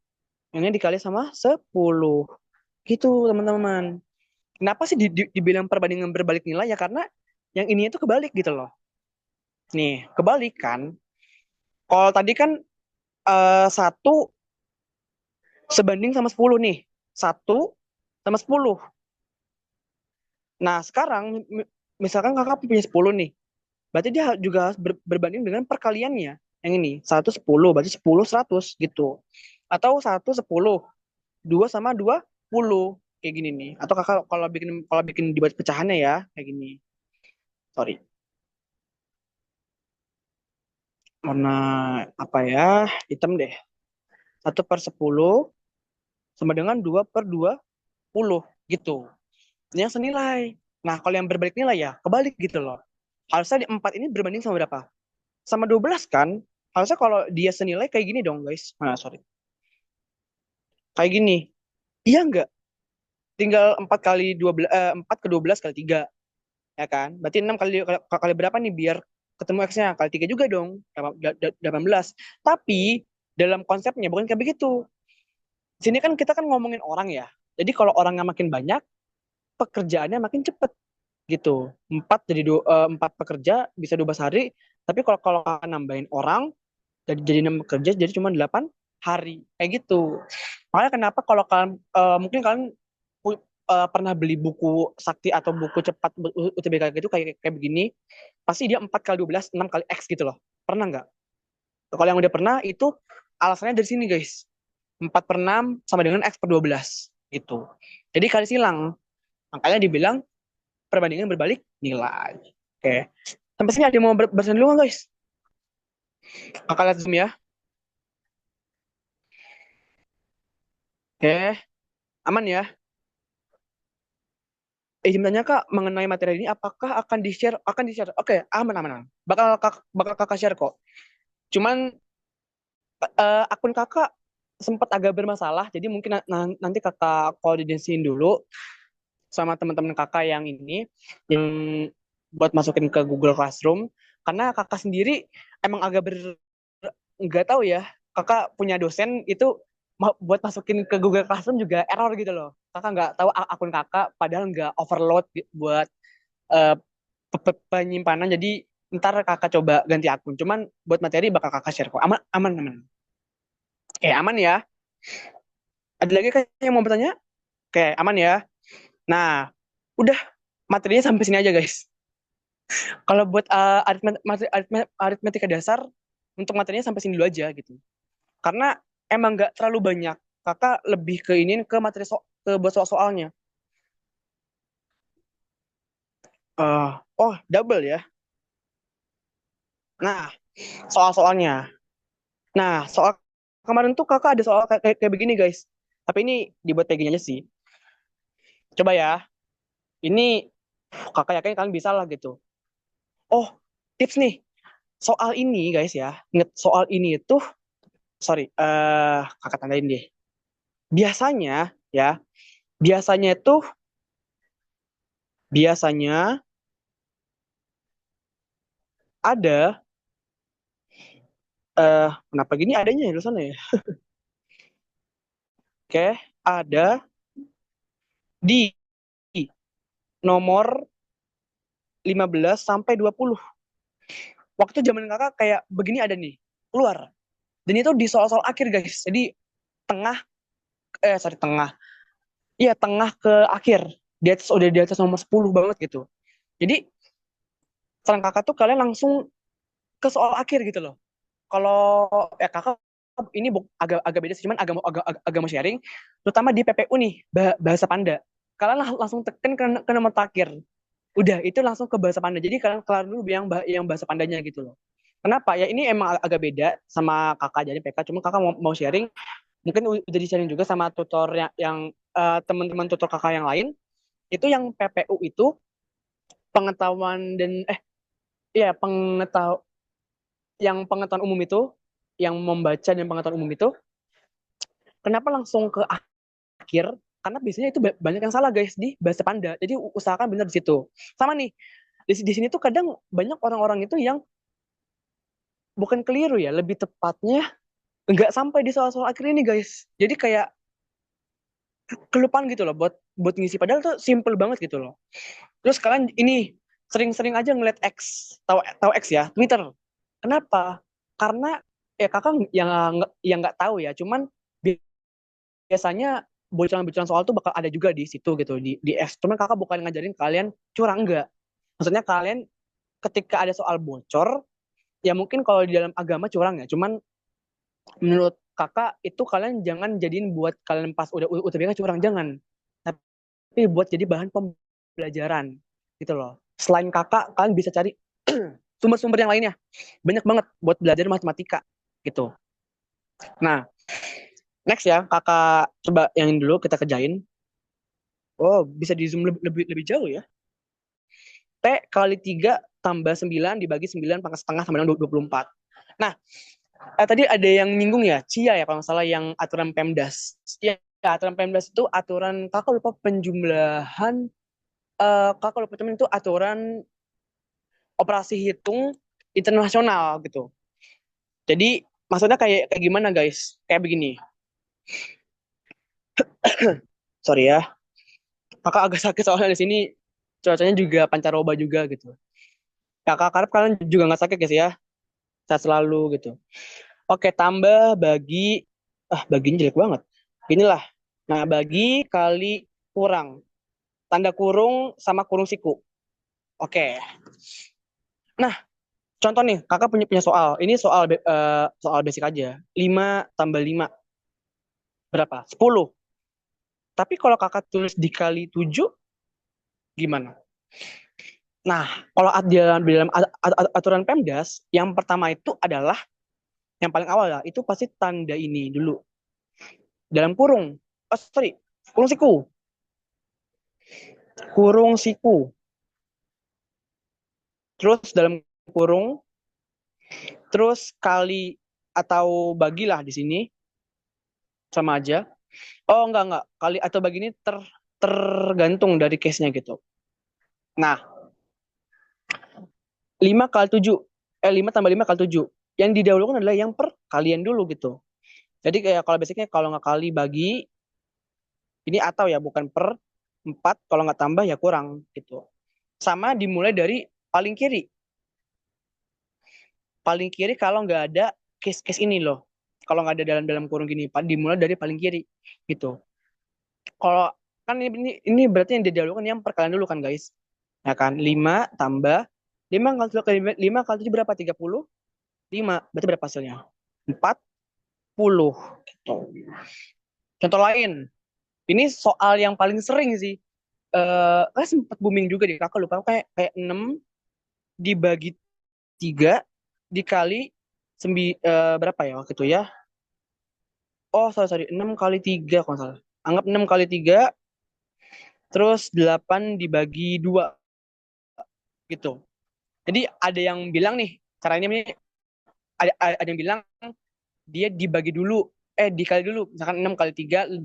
Ini dikali sama 10. Gitu, teman-teman. Kenapa sih dibilang perbandingan berbalik nilai ya? Karena yang ini itu kebalik gitu loh. Nih, kebalik kan. Kalau tadi kan 1 sebanding sama 10 nih. 1 sama 10. Nah, sekarang misalkan kakak punya 10 nih. Berarti dia juga harus berbanding dengan perkaliannya. Yang ini, 1/10, berarti 10/100 gitu. Atau 1/10, 2 sama 20. Kayak gini nih. Atau kakak kalau bikin dibuat pecahannya ya, kayak gini. Sorry. Warna apa ya? Hitam deh. 1/10 sama dengan 2/20 gitu. Ini yang senilai. Nah, kalau yang berbalik nilai ya, kebalik gitu loh. Harusnya di 4 ini berbanding sama berapa? Sama 12 kan? Harusnya kalau dia senilai kayak gini dong, guys. Nah, sorry. Kayak gini. Iya enggak? Tinggal 4 kali 12, 4 ke 12 kali 3. Ya kan? Berarti 6 kali berapa nih biar ketemu X-nya, kali 3 juga dong, 18. Tapi dalam konsepnya bukan kayak begitu. Sini kan kita kan ngomongin orang ya. Jadi kalau orangnya makin banyak, pekerjaannya makin cepet gitu. Empat pekerja bisa 12 hari. Tapi kalau kalian nambahin orang, jadi 6 pekerja, jadi cuma 8 hari. Kayak gitu. Makanya kenapa kalau kalian, mungkin kalian pernah beli buku sakti atau buku cepat UTBK gitu kayak kayak begini, pasti dia 4 kali 12, 6 kali X gitu loh. Pernah nggak? Kalau yang udah pernah itu alasannya dari sini guys. 4 per 6 sama dengan X per 12 gitu. Jadi kali silang. Makanya dibilang perbandingan berbalik nilai. Oke. Sampai sini ada yang mau bersen dulu nggak guys? Kakak lihat Zoom ya. Oke. Aman ya. Izin tanya Kak, mengenai materi ini apakah akan di-share? Akan di-share. Oke, aman aman aman. Bakal Kakak share kok. Cuman akun Kakak sempat agak bermasalah, jadi mungkin nanti Kakak koordinasiin dulu sama teman-teman Kakak yang ini yang buat masukin ke Google Classroom, karena Kakak sendiri emang agak nggak tahu ya, Kakak punya dosen itu buat masukin ke Google Classroom juga error gitu loh. Kakak nggak tahu akun Kakak, padahal nggak overload buat eh, penyimpanan. Jadi ntar Kakak coba ganti akun. Cuman buat materi bakal Kakak share kok. Aman aman aman. Aman ya. Ada lagi kan yang mau bertanya? Aman ya. Nah, udah materinya sampai sini aja guys. Kalau buat aritmetika dasar, untuk materinya sampai sini dulu aja gitu. Karena emang nggak terlalu banyak. Kakak lebih ke ini ke materi ke buat soal-soalnya. Oh, double ya. Nah, soal-soalnya. Nah, soal kemarin tuh kakak ada soal kayak begini guys. Tapi ini dibuat kayak gini aja sih. Coba ya. Ini kakak yakin kalian bisa lah gitu. Oh, tips nih. Soal ini guys ya. Ingat soal ini itu, sorry, kakak tandain deh. Biasanya ya, biasanya itu biasanya ada kenapa gini adanya ya sana ya? Oke, ada di nomor 15 sampai 20. Waktu zaman kakak kayak begini ada nih, keluar. Dan itu di soal-soal akhir guys. Jadi tengah, sorry tengah. Iya, tengah ke akhir. Di atas, udah di atas nomor 10 banget gitu. Jadi saran kakak tuh kalian langsung ke soal akhir gitu loh. Kalau ya kakak ini agak beda sih, cuman agak mau sharing, terutama di PPU nih, bahasa Panda. Kalian langsung tekan ke nomor terakhir. Udah itu langsung ke bahasa Panda. Jadi kalian kelar dulu yang bahasa Pandanya gitu loh. Kenapa? Ya ini emang agak beda sama kakak jadi PK, cuma kakak mau sharing, mungkin udah di sharing juga sama tutor yang teman-teman tutor kakak yang lain. Itu yang PPU itu pengetahuan dan iya pengetahuan umum itu, yang membaca dan pengetahuan umum itu, kenapa langsung ke akhir? Karena biasanya itu banyak yang salah guys di bahasa Panda. Jadi usahakan benar di situ. Sama nih, di sini tuh kadang banyak orang-orang itu yang bukan keliru ya, lebih tepatnya nggak sampai di soal-soal akhir ini guys. Jadi kayak kelupaan gitu loh buat ngisi, padahal tuh simple banget gitu loh. Terus kalian ini sering-sering aja ngeliat X, tahu X ya, Twitter. Kenapa? Karena ya kakak yang nggak tahu ya, cuman biasanya bocoran-bocoran soal tuh bakal ada juga di situ gitu, di X. Cuman kakak bukan ngajarin kalian curang, enggak. Maksudnya kalian ketika ada soal bocor, ya mungkin kalau di dalam agama curang ya, cuman menurut kakak itu kalian jangan jadiin buat kalian pas udah UTBK curang, jangan. Tapi buat jadi bahan pembelajaran gitu loh. Selain kakak, kalian bisa cari sumber-sumber yang lainnya. Banyak banget buat belajar matematika gitu. Nah, next ya, kakak coba yang ini dulu kita kerjain. Oh, bisa di zoom lebih jauh ya. T kali 3 tambah 9 dibagi 9 pangkat setengah sama dengan 24. Nah, tadi ada yang nyinggung ya, Cia ya kalau nggak salah, yang aturan Pemdas. Ya, aturan Pemdas itu aturan, kakak lupa penjumlahan, kakak lupa temen itu aturan operasi hitung internasional gitu. Jadi maksudnya kayak gimana guys? Kayak begini. Sorry ya, kakak agak sakit soalnya di sini cuacanya juga pancaroba juga gitu. Kakak harap kalian juga nggak sakit guys ya, sehat selalu gitu. Oke, tambah bagi, baginya jelek banget. Inilah, nah bagi kali kurang, tanda kurung sama kurung siku. Oke, nah contoh nih, kakak punya punya soal. Ini soal basic aja. 5 tambah 5 berapa? 10. Tapi kalau kakak tulis dikali 7 gimana? Nah, kalau di dalam aturan Pemdas, yang pertama itu adalah yang paling awal ya, itu pasti tanda ini dulu. Dalam kurung. Oh, sorry. Kurung siku. Kurung siku. Terus dalam kurung, terus kali atau bagilah di sini sama aja. Oh, enggak. Kali atau bagi ini tergantung dari case-nya gitu. Nah, 5 kali 7, 5 tambah 5 kali 7. Yang didahulukan adalah yang per kalian dulu gitu. Jadi kayak kalau basicnya kalau nggak kali bagi, ini atau ya bukan per 4, kalau nggak tambah ya kurang gitu. Sama dimulai dari paling kiri. Paling kiri kalau nggak ada case-case ini loh. Kalau nggak ada dalam dalam kurung gini, dimulai dari paling kiri gitu. Kalau kan ini berarti yang didahulukan yang perkalian dulu kan guys. Ya kan, 5 tambah 5 kali 5 kali 7 berapa? 35. Berarti berapa hasilnya? 40 gitu. Contoh lain. Ini soal yang paling sering sih. Sempat booming juga deh. Kakak lupa kayak 6 dibagi 3 dikali berapa ya waktu itu ya? Oh, sorry. 6 kali 3 kalau nggak salah. Anggap 6 kali 3 terus 8 dibagi 2 gitu. Jadi ada yang bilang nih, caranya ini ada yang bilang dia dibagi dulu, dikali dulu. Misalkan 6 kali 3 18.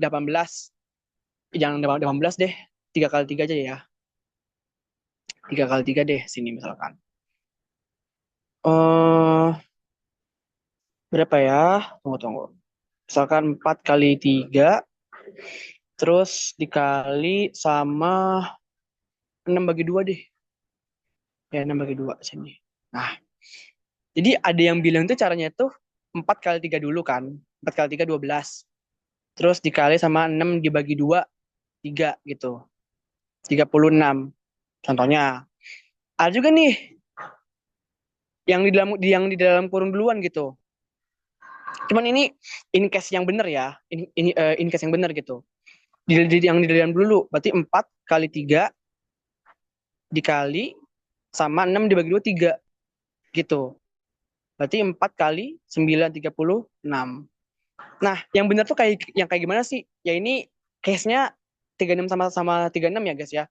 Jangan 18 deh. 3 kali 3 aja ya. 3 kali 3 deh sini misalkan. Eh berapa ya? Tunggu. Misalkan 4 kali 3 terus dikali sama 6 bagi 2 deh. Ya 6 bagi 2 sini. Nah, jadi ada yang bilang tuh caranya tuh 4 kali 3 dulu kan. 4 kali 3 12. Terus dikali sama 6 dibagi 2 3 gitu. 36. Contohnya. Ada juga nih yang di dalam kurung duluan gitu. Cuman ini case yang benar ya. Ini case yang benar gitu. Yang di dalam dulu berarti 4 kali 3 dikali sama 6 dibagi 2 3 gitu. Berarti 4 kali 9 36. Nah, yang benar tuh kayak gimana sih? Ya ini case-nya 36 sama 36 ya, guys ya.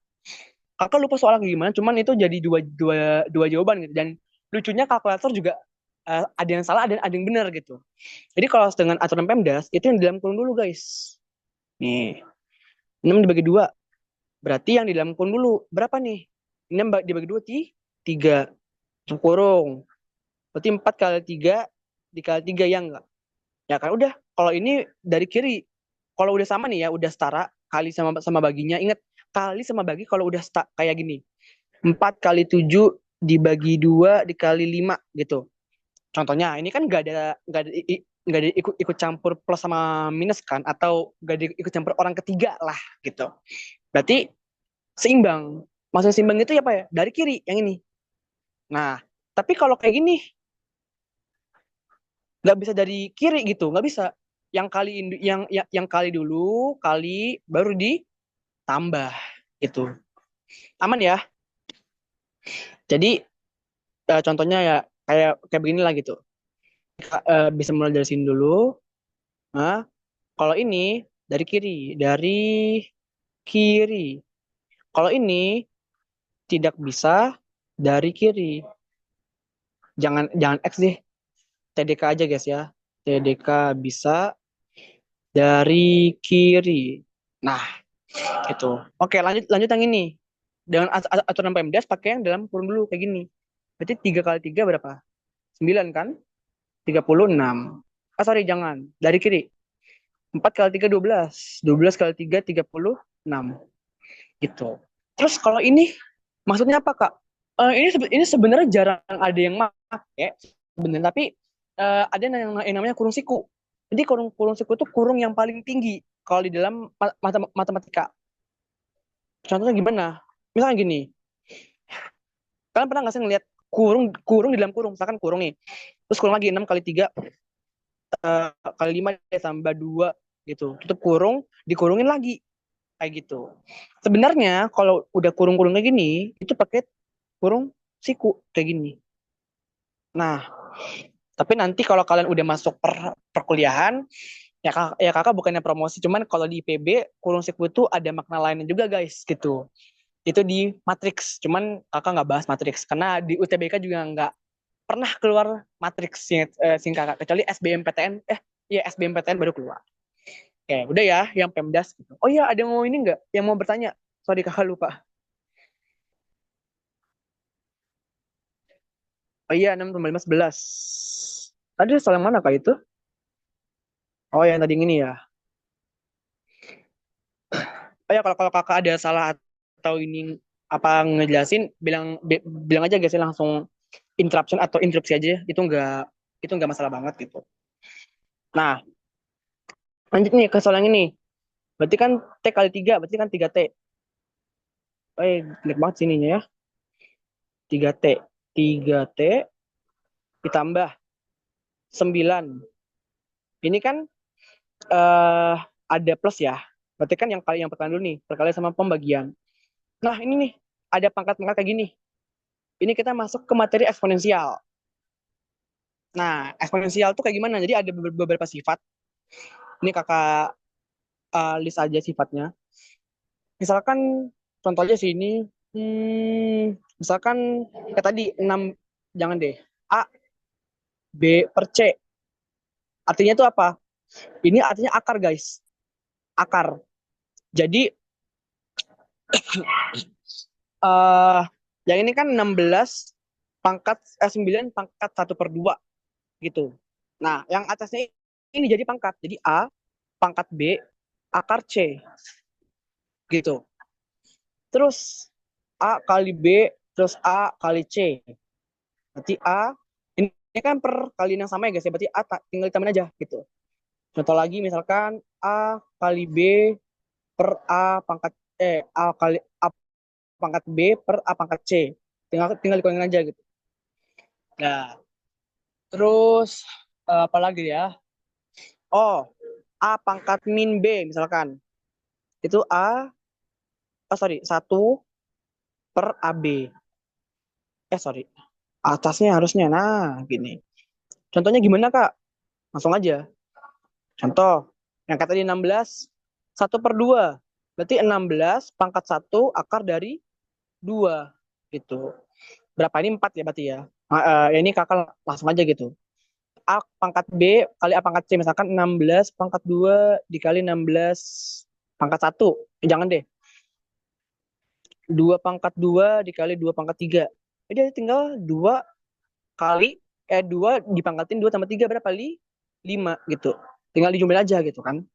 Kakak lupa soalnya gimana, cuman itu jadi dua jawaban gitu. Dan lucunya kalkulator juga ada yang salah, ada yang benar gitu. Jadi kalau dengan aturan Pemdas, itu yang di dalam kurung dulu, guys. Nih, 6 dibagi 2. Berarti yang di dalam kurung dulu, berapa nih? 6 dibagi 2, 3. Kurung. Berarti 4 kali 3 dikali 3 ya enggak? Ya kan udah, kalau ini dari kiri. Kalau udah sama nih ya, udah setara kali sama sama baginya. Ingat, kali sama bagi kalau udah kayak gini. 4 kali 7 dibagi 2 dikali 5 gitu. Contohnya, ini kan nggak ada ikut campur plus sama minus kan, atau nggak ada ikut campur orang ketiga lah gitu. Berarti seimbang. Maksudnya seimbang itu ya apa ya? Dari kiri yang ini. Nah, tapi kalau kayak gini nggak bisa dari kiri gitu, nggak bisa. Yang kali dulu, kali baru ditambah gitu. Aman ya. Jadi contohnya ya kayak beginilah gitu. Bisa mulai dari sini dulu. Nah, kalau ini dari kiri, dari kiri. Kalau ini tidak bisa dari kiri. Jangan jangan X deh. TDK aja guys ya. TDK bisa dari kiri. Nah, itu. Oke, lanjut lanjut yang ini. Dengan aturan PMDAS pakai yang dalam kurung dulu kayak gini. Berarti 3 kali 3 berapa? 9 kan? 36. Ah, sorry, jangan. Dari kiri. 4 kali 3, 12. 12 kali 3, 36. Gitu. Terus kalau ini, maksudnya apa, Kak? Ini sebenarnya jarang ada yang pakai, sebenarnya. Tapi ada yang namanya kurung siku. Jadi kurung siku itu kurung yang paling tinggi kalau di dalam matematika. Contohnya gimana? Misalnya gini, kalian pernah nggak sih ngeliat kurung kurung di dalam kurung? Misalkan kurung nih, terus kurung lagi 6 kali 3 kali 5 tambah 2 gitu. Tutup kurung, dikurungin lagi kayak gitu. Sebenarnya kalau udah kurung-kurung kayak gini, itu pakai kurung siku kayak gini. Nah, tapi nanti kalau kalian udah masuk perkuliahan, ya kakak bukannya promosi, cuman kalau di IPB kurung siku itu ada makna lainnya juga guys gitu. Itu di matriks, cuman kakak nggak bahas matriks karena di UTBK juga nggak pernah keluar matriks singkat kakak, kecuali SBMPTN, iya SBMPTN baru keluar. Oke, udah ya yang Pemdas gitu. Oh iya, ada yang mau ini nggak? Yang mau bertanya? Sorry kakak lupa. Oh iya, 6 tambah 5, 11. Ada soal yang mana kak itu? Oh yang tadi ini ya. Oh ya, kalau kalau kakak ada salah atau ini apa ngejelasin, bilang aja guys, langsung interruption atau interupsi aja. Itu nggak masalah banget gitu. Nah, lanjut nih ke soal yang ini. Berarti kan T kali 3, berarti kan 3T. Jelek banget sininya ya. 3T. 3T ditambah 9. Ini kan eh ada plus ya. Berarti kan yang pertama dulu nih, perkali sama pembagian. Nah, ini nih, ada pangkat-pangkat kayak gini. Ini kita masuk ke materi eksponensial. Nah, eksponensial tuh kayak gimana? Jadi ada beberapa sifat. Ini kakak list aja sifatnya. Misalkan contohnya sini, misalkan kayak tadi 6, jangan deh. A, B per C. Artinya itu apa? Ini artinya akar, guys. Akar. Jadi, eh yang ini kan 16 9 pangkat 1/2 gitu. Nah, yang atasnya ini jadi pangkat. Jadi A, pangkat B, akar C gitu. Terus A kali B, terus A kali C. Berarti A, ini kan per kali yang sama ya guys ya. Berarti A tinggal ditambahin aja gitu. Contoh lagi misalkan A kali B per A pangkat A kali A pangkat B per A pangkat C. Tinggal tinggal dikurangin aja gitu. Nah, terus apa lagi ya? Oh, A pangkat min B misalkan. Itu sorry, 1/AB. Sorry, atasnya harusnya. Nah, gini. Contohnya gimana, Kak? Langsung aja. Contoh, yang kata tadi 16, 1/2. Berarti 16 pangkat 1 akar dari 2. Gitu. Berapa ini? 4 ya berarti ya. Ya ini kakak langsung aja gitu. A pangkat B kali A pangkat C. Misalkan 16 pangkat 2 dikali 16 pangkat 1. Jangan deh. 2/2 dikali 2/3. Jadi tinggal 2 kali 2 dipangkatin 2 tambah 3 berapa? 5 gitu. Tinggal dijumlahin aja gitu kan.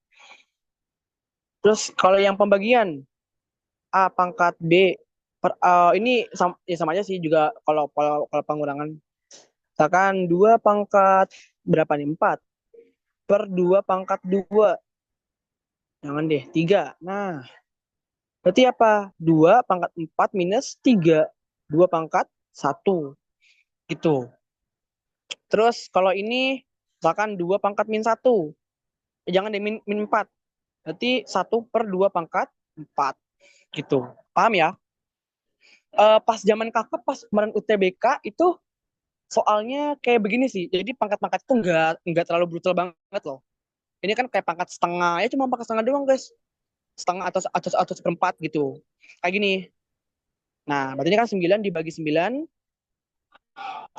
Terus kalau yang pembagian A pangkat B ini sama aja sih juga kalau pengurangan. Misalkan 2 pangkat berapa nih? 4 per 2 pangkat 2. Jangan deh, 3. Nah, berarti apa? 2 pangkat 4 minus 3. 2 pangkat 1. Gitu. Terus kalau ini misalkan 2 pangkat min 1. Jangan deh min 4. Berarti 1/2 pangkat 4. Gitu. Paham ya? Pas zaman kakak, pas kemarin UTBK itu soalnya kayak begini sih. Jadi pangkat-pangkat itu nggak terlalu brutal banget loh. Ini kan kayak pangkat setengah, ya cuma pangkat setengah doang guys. Setengah atau seperempat gitu. Kayak gini. Nah, berarti ini kan 9 dibagi 9.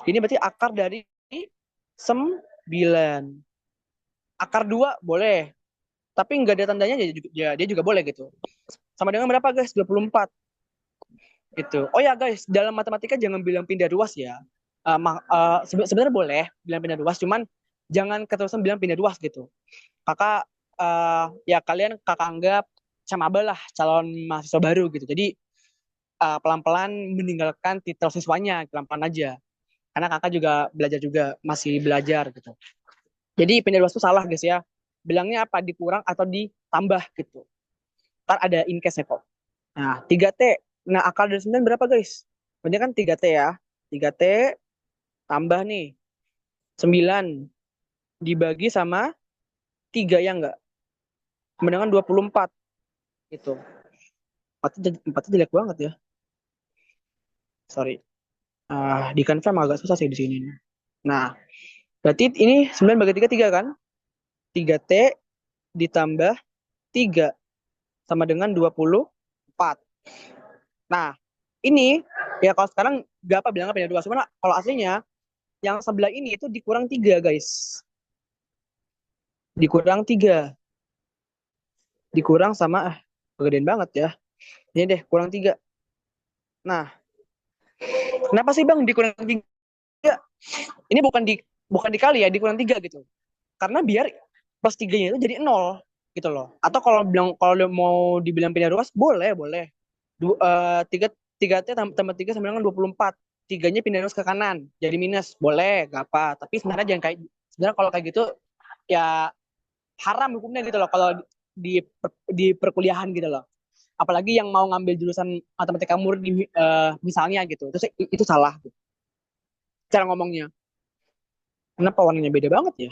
Ini berarti akar dari 9. Akar 2 boleh. Tapi nggak ada tandanya, dia juga boleh gitu. Sama dengan berapa guys? 24. Gitu. Oh ya guys, dalam matematika jangan bilang pindah ruas ya. Sebenarnya boleh bilang pindah ruas, cuman jangan keterusan bilang pindah ruas gitu. Kakak ya kalian kakak anggap camaba lah calon mahasiswa baru gitu. Jadi pelan-pelan meninggalkan titel siswanya, pelan-pelan aja. Karena kakak juga belajar juga, masih belajar gitu. Jadi pindah ruas itu salah guys ya. Bilangnya apa? Dikurang atau ditambah gitu. Ntar ada in case ya kok. Nah, 3T. Nah, akar dari 9 berapa guys? Berarti kan 3T ya. 3T tambah nih 9 dibagi sama 3 ya enggak? Sama dengan 24 gitu. Empatnya jelek banget ya. Sorry. Di confirm agak susah sih di sini. Nah, berarti ini 9 bagi 3 3 kan? 3T ditambah 3 sama dengan 24. Nah, ini ya kalau sekarang gak apa bilangnya pindah dua. Cuman kalau aslinya yang sebelah ini itu dikurang 3 guys. Dikurang 3. Dikurang sama kegedean banget ya. Ini deh kurang 3. Nah, kenapa sih Bang dikurang 3? Ini bukan dikali ya, dikurang 3 gitu. Karena biar plus 3-nya itu jadi 0 gitu loh. Atau kalau mau dibilang pindah ruas boleh, boleh. 3 T tambah 3 sama dengan 24. Tiganya pindah ruas ke kanan, jadi minus. Boleh, gak apa. Tapi sebenarnya kalau kayak gitu ya haram hukumnya gitu loh kalau di perkuliahan gitu loh. Apalagi yang mau ngambil jurusan matematika murni misalnya gitu. Itu salah gitu. Cara ngomongnya. Kenapa warnanya beda banget ya?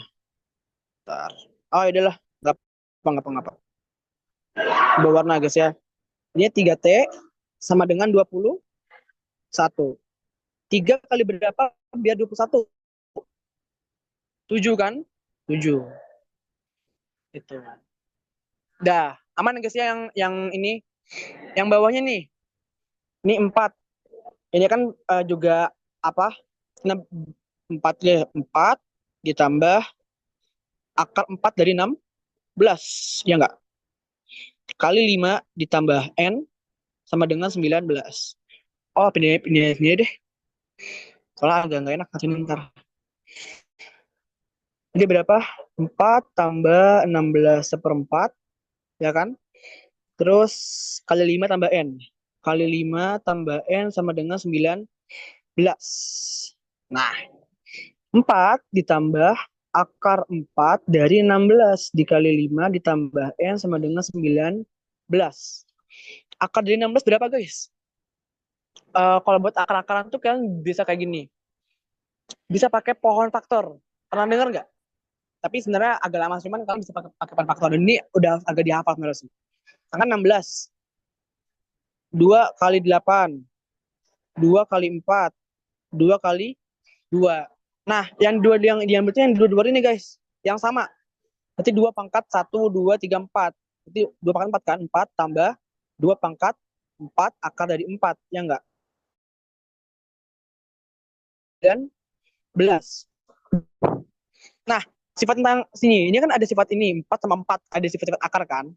Bentar. Oh, ya udahlah. Nggak apa. Berwarna guys ya. Ini 3T sama dengan 21. 3 kali berapa biar 21? 7 kan? 7. Itu. Dah, aman guys ya yang ini. Yang bawahnya nih. Ini 4. Ini kan juga apa? 4 ya, 4 ditambah akar 4 dari 16. Ya enggak? Kali 5 ditambah N sama dengan 19. Oh, pindah deh. Soalnya agak nggak enak kasih ntar. Jadi berapa? 4 tambah 16 seperempat, ya kan? Terus kali 5 tambah N. Kali 5 tambah N sama dengan 19. Nah, 4 ditambah akar 4 dari 16. Dikali 5 ditambah N sama dengan 19. Akar dari 16 berapa guys? Kalau buat akar-akaran tuh kan bisa kayak gini. Bisa pakai pohon faktor. Pernah dengar nggak? Tapi sebenarnya agak lama, cuman kalian bisa pakai pohon faktor. Dan ini udah agak dihafal sebenarnya sih. Kan 16. 2 kali 8. 2 kali 4. 2 kali 2. Nah, yang betul yang dua-dua ini guys. Yang sama. Berarti 2 pangkat 1, 2, 3, 4. Berarti 2 pangkat 4 kan? 4 tambah 2 pangkat 4 akar dari 4. Ya enggak? Dan 11. Nah, sifat tentang sini. Ini kan ada sifat ini. 4 sama 4. Ada sifat-sifat akar kan?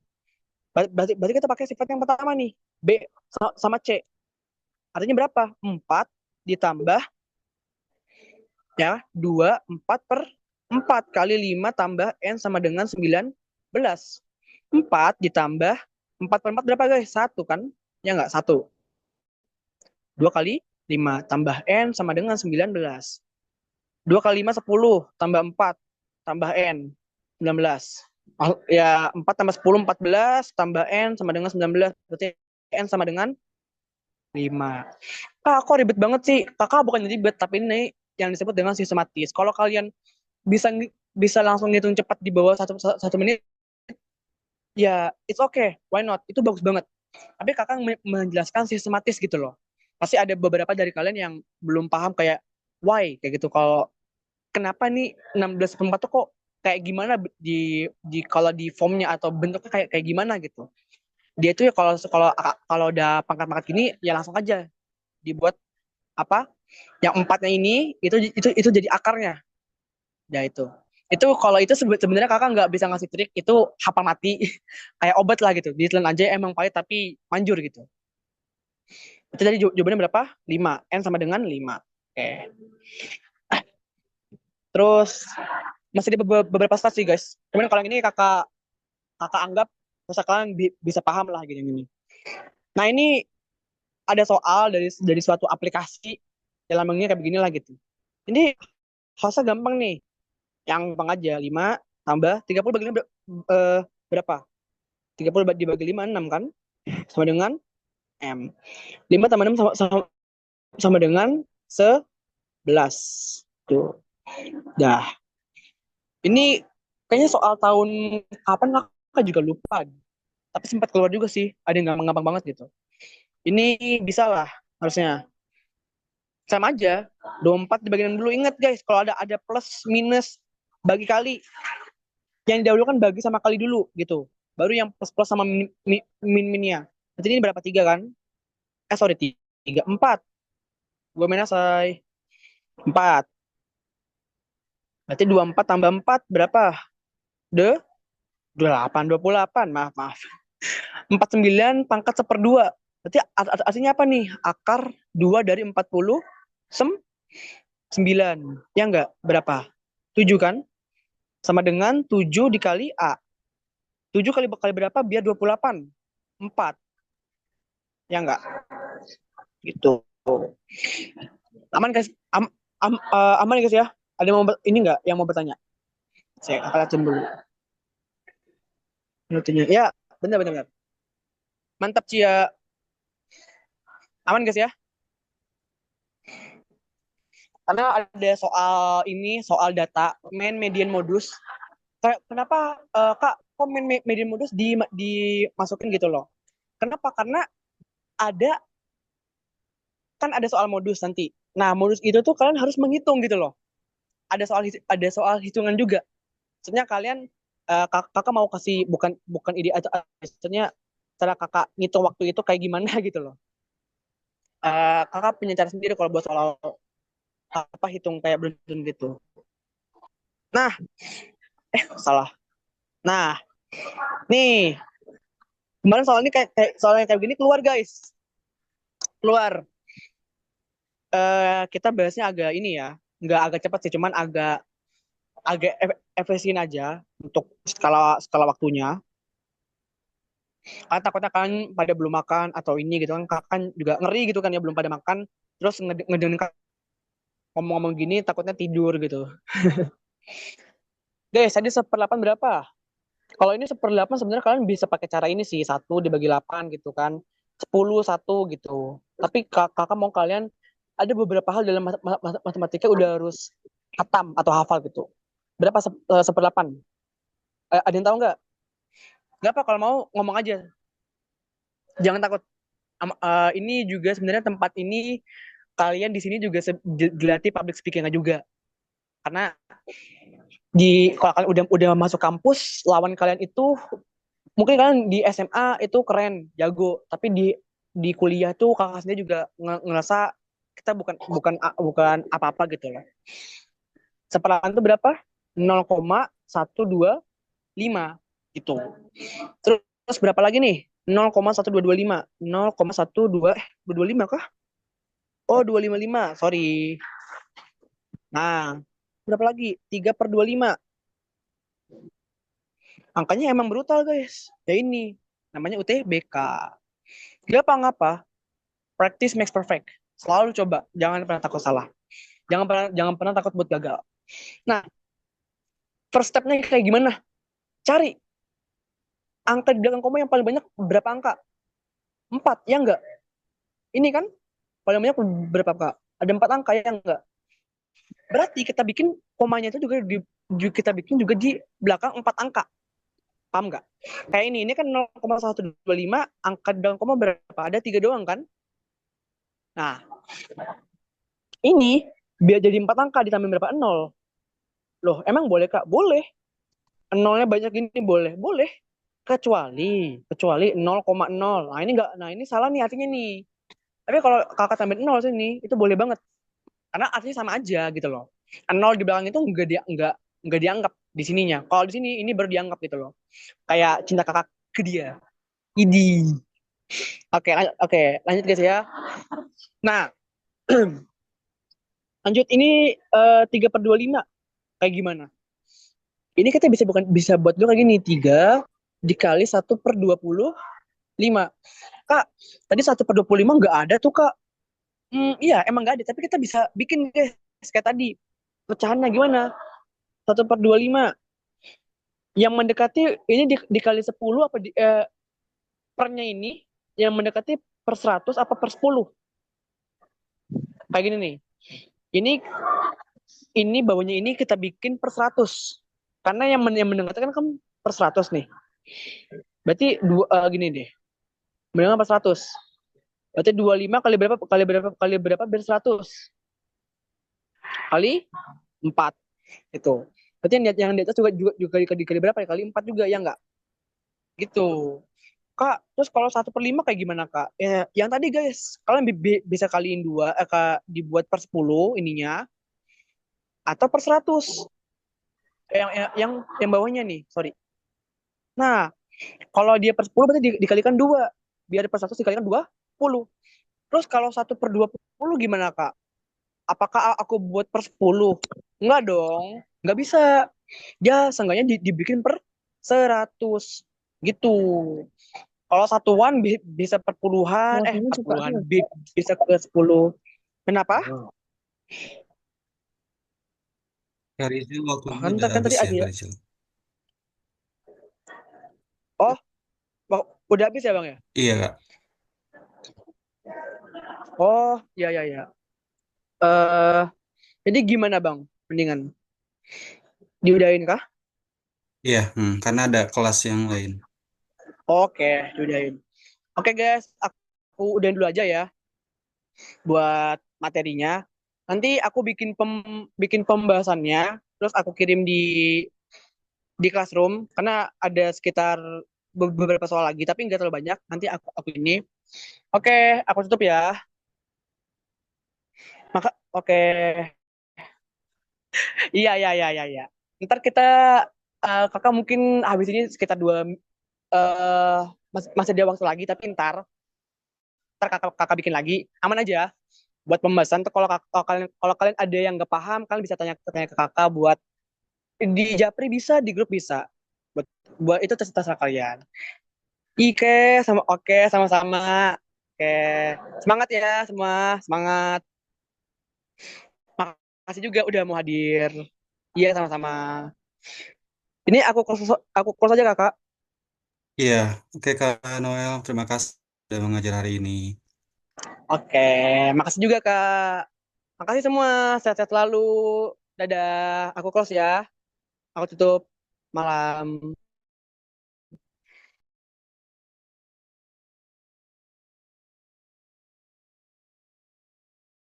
Berarti kita pakai sifat yang pertama nih. B sama C. Artinya berapa? 4 ditambah ya 2 4 per 4 kali 5 tambah N sama dengan 19. 4 ditambah 4 per 4 berapa guys? 1 kan? Ya enggak? 1. 2 kali 5 tambah N sama dengan 19. 2 kali 5 10 tambah 4 tambah N 19. Ya 4 tambah 10 14 tambah N sama dengan 19. Berarti N sama dengan 5. Kok ribet banget sih? Kakak bukan ribet, tapi ini yang disebut dengan sistematis. Kalau kalian bisa bisa langsung ngitung cepat di bawah satu menit, ya it's okay, why not? Itu bagus banget. Tapi kakak menjelaskan sistematis gitu loh. Pasti ada beberapa dari kalian yang belum paham kayak why kayak gitu. Kalau kenapa nih 16/4 tuh kok kayak gimana di kalau di formnya atau bentuknya kayak gimana gitu. Dia tuh ya kalau kalau kalau udah pangkat-pangkat gini ya langsung aja dibuat apa? Yang empatnya ini itu jadi akarnya. Ya itu kalau itu sebenarnya kakak nggak bisa ngasih trik, itu hafal mati kayak obat lah gitu, ditelan aja emang pahit tapi manjur gitu. Itu tadi jawabannya berapa? 5. N sama dengan 5. Oke. Terus masih ada beberapa stat sih guys. Cuman kalau yang ini kakak kakak anggap masa kalian bisa paham lah gini-gini. Nah ini ada soal dari suatu aplikasi dalam ini kayak begini lah gitu. Ini hostnya gampang nih. Yang gampang aja 5 tambah 30 bagi 5 berapa? 30 dibagi 5 6 kan? Sama dengan M. 5 tambah 6 sama dengan 11. Tuh. Dah. Ini kayaknya soal tahun kapan kakak juga lupa. Tapi sempat keluar juga sih. Ada yang gampang-gampang banget gitu. Ini bisa lah harusnya. Sama aja. 24 dibagi 6 dulu. Ingat guys, kalau ada plus, minus, bagi kali. Yang dahulu kan bagi sama kali dulu gitu. Baru yang plus-plus sama min-minnya. Berarti ini berapa? 3 kan? Sorry, 3. 4. Gue main selesai. 4. Berarti 24 tambah 4 berapa? De 28. Maaf, maaf. 49 pangkat 1/2. Berarti artinya apa nih? Akar 2 dari 49. Ya enggak? Berapa? 7 kan? Sama dengan 7 dikali A. 7 kali berapa biar 28? 4. Ya enggak? Gitu. Aman guys? Aman guys ya? Ada yang mau ini enggak yang mau bertanya? Saya akan lihat dulu. Menurutnya. Ya, benar benar benar. Mantap Cia. Aman guys ya? Karena ada soal ini, soal data main median modus. Kenapa Kak kok main median modus dimasukin gitu loh? Kenapa? Karena ada kan ada soal modus nanti. Nah, modus itu tuh kalian harus menghitung gitu loh. Ada soal hitungan juga. Maksudnya kalian kakak mau kasih bukan bukan ide atau maksudnya cara kakak ngitung waktu itu kayak gimana gitu loh. Kakak punya cara sendiri kalau buat soal apa hitung kayak beruntun gitu. Nah, salah. Nah, nih kemarin soal ini kayak soalnya kayak gini keluar guys, keluar. Kita bahasnya agak ini ya, nggak agak cepat sih, cuman agak agak efisien aja untuk skala skala waktunya. Karena takutnya kalian pada belum makan atau ini gitu kan, kan juga ngeri gitu kan ya belum pada makan, terus ngedengerin ngomong-ngomong gini takutnya tidur gitu. Guys, tadi 1/8 berapa? Kalau ini 1/8 sebenarnya kalian bisa pakai cara ini sih, 1 dibagi 8 gitu kan, 10 1 gitu. Tapi kakak mau kalian ada beberapa hal dalam matematika udah harus hatam atau hafal gitu. Berapa 1/8? Ada yang tahu nggak? Nggak apa, kalau mau ngomong aja. Jangan takut. Ini juga sebenarnya tempat ini kalian di sini juga dilatih public speaking juga. Karena kalau kalian udah masuk kampus, lawan kalian itu mungkin kalian di SMA itu keren, jago, tapi di kuliah tuh kakak sendiri juga ngerasa kita bukan bukan bukan apa-apa gitu loh. 1/8 itu berapa? 0,125 gitu. Terus berapa lagi nih? 0,1225. 0,12 kah? Oh, 255. Sorry. Nah, berapa lagi? 3/25. Angkanya emang brutal, guys. Ya ini. Namanya UTBK. Gak apa-apa. Practice makes perfect. Selalu coba. Jangan pernah takut salah. Jangan pernah takut buat gagal. Nah, first stepnya kayak gimana? Cari angka di belakang koma yang paling banyak berapa angka? 4, ya enggak? Ini kan paling banyak berapa angka? Ada 4 angka, ya enggak? Berarti kita bikin komanya itu kita bikin juga di belakang 4 angka. Paham nggak? Kayak ini kan 0,125, angka di belakang koma berapa? Ada 3 doang kan? Nah, ini biar jadi 4 angka ditambah berapa? 0. Loh, emang boleh Kak? Boleh. Nolnya banyak gini boleh. Boleh. Kecuali 0,0. Nah, ini enggak. Nah, ini salah nih artinya nih. Tapi kalau kakak tambahin 0 sini, itu boleh banget. Karena artinya sama aja gitu loh. 0 di belakang itu enggak dianggap di sininya. Kalau di sini ini baru dianggap gitu loh. Kayak cinta kakak ke dia. Idi. Oke, lanjut guys ya. Nah, Lanjut, ini 3/25. Kayak gimana? Ini kita bisa bukan bisa buat dulu kayak gini. 3 dikali 1/25. Kak, tadi 1/25 nggak ada tuh, Kak. Iya, emang nggak ada. Tapi kita bisa bikin, guys. Kayak tadi. Pecahannya gimana? 1/25. Yang mendekati ini dikali 10 apa pernya ini yang mendekati per 100 apa per 10? Kayak gini nih. Ini bawahnya ini kita bikin per 100. Karena yang mendekati kan per 100 nih. Berarti gini deh. Mendekati per 100. Berarti 25 kali berapa kali berapa biar 100 kali 4 itu. Berarti yang di atas juga dikali berapa ya? Kali 4 juga ya enggak? Gitu. Kak, terus kalau 1/5 kayak gimana, Kak? Yang tadi guys, kalian bisa kaliin dua, dibuat per 10 ininya, atau per 100. Yang bawahnya nih, sorry. Nah, kalau dia per 10 berarti dikalikan 2. Biar per 100 dikalikan 20. Terus kalau 1/20 gimana, Kak? Apakah aku buat per 10? Enggak dong. Enggak bisa. Ya, seenggaknya dibikin per 100. Gitu. Kalau satuan bisa perpuluhan, Kalau kamu suka perpuluhan, tuh. bisa ke 10. Kenapa? Kak Rizal Oh, waktunya kan, udah kan habis tadi ya ada Kak ya. Rizal. Oh, udah habis ya, Bang ya? Iya Kak. Oh, ya ya ya. Eh, jadi gimana, Bang? Mendingan diudahin kah? Iya, karena ada kelas yang lain. Oke, diudahin. Oke, guys, aku udahin dulu aja ya buat materinya. Nanti aku bikin pembahasannya, terus aku kirim di Classroom karena ada sekitar beberapa soal lagi, tapi nggak terlalu banyak. Nanti aku ini. Oke, aku tutup ya. Oke. Iya, iya, iya, iya, iya. Ntar kita kakak mungkin habis ini sekitar eh masih ada waktu lagi, tapi ntar kakak bikin lagi. Aman aja buat pembahasan tuh. Kalau kalian ada yang nggak paham, kalian bisa tanya ke kakak. Buat di Japri bisa, di grup bisa. Buat itu terserah kalian. Oke, sama-sama. Oke, semangat ya semua, semangat. Makasih juga udah mau hadir. Iya, sama-sama. Ini aku close aja, kakak. Iya, oke Kak Noel, terima kasih sudah mengajar hari ini. Oke, makasih juga, Kak. Makasih semua, sehat-sehat selalu. Dadah, aku close ya. Aku tutup. Malam.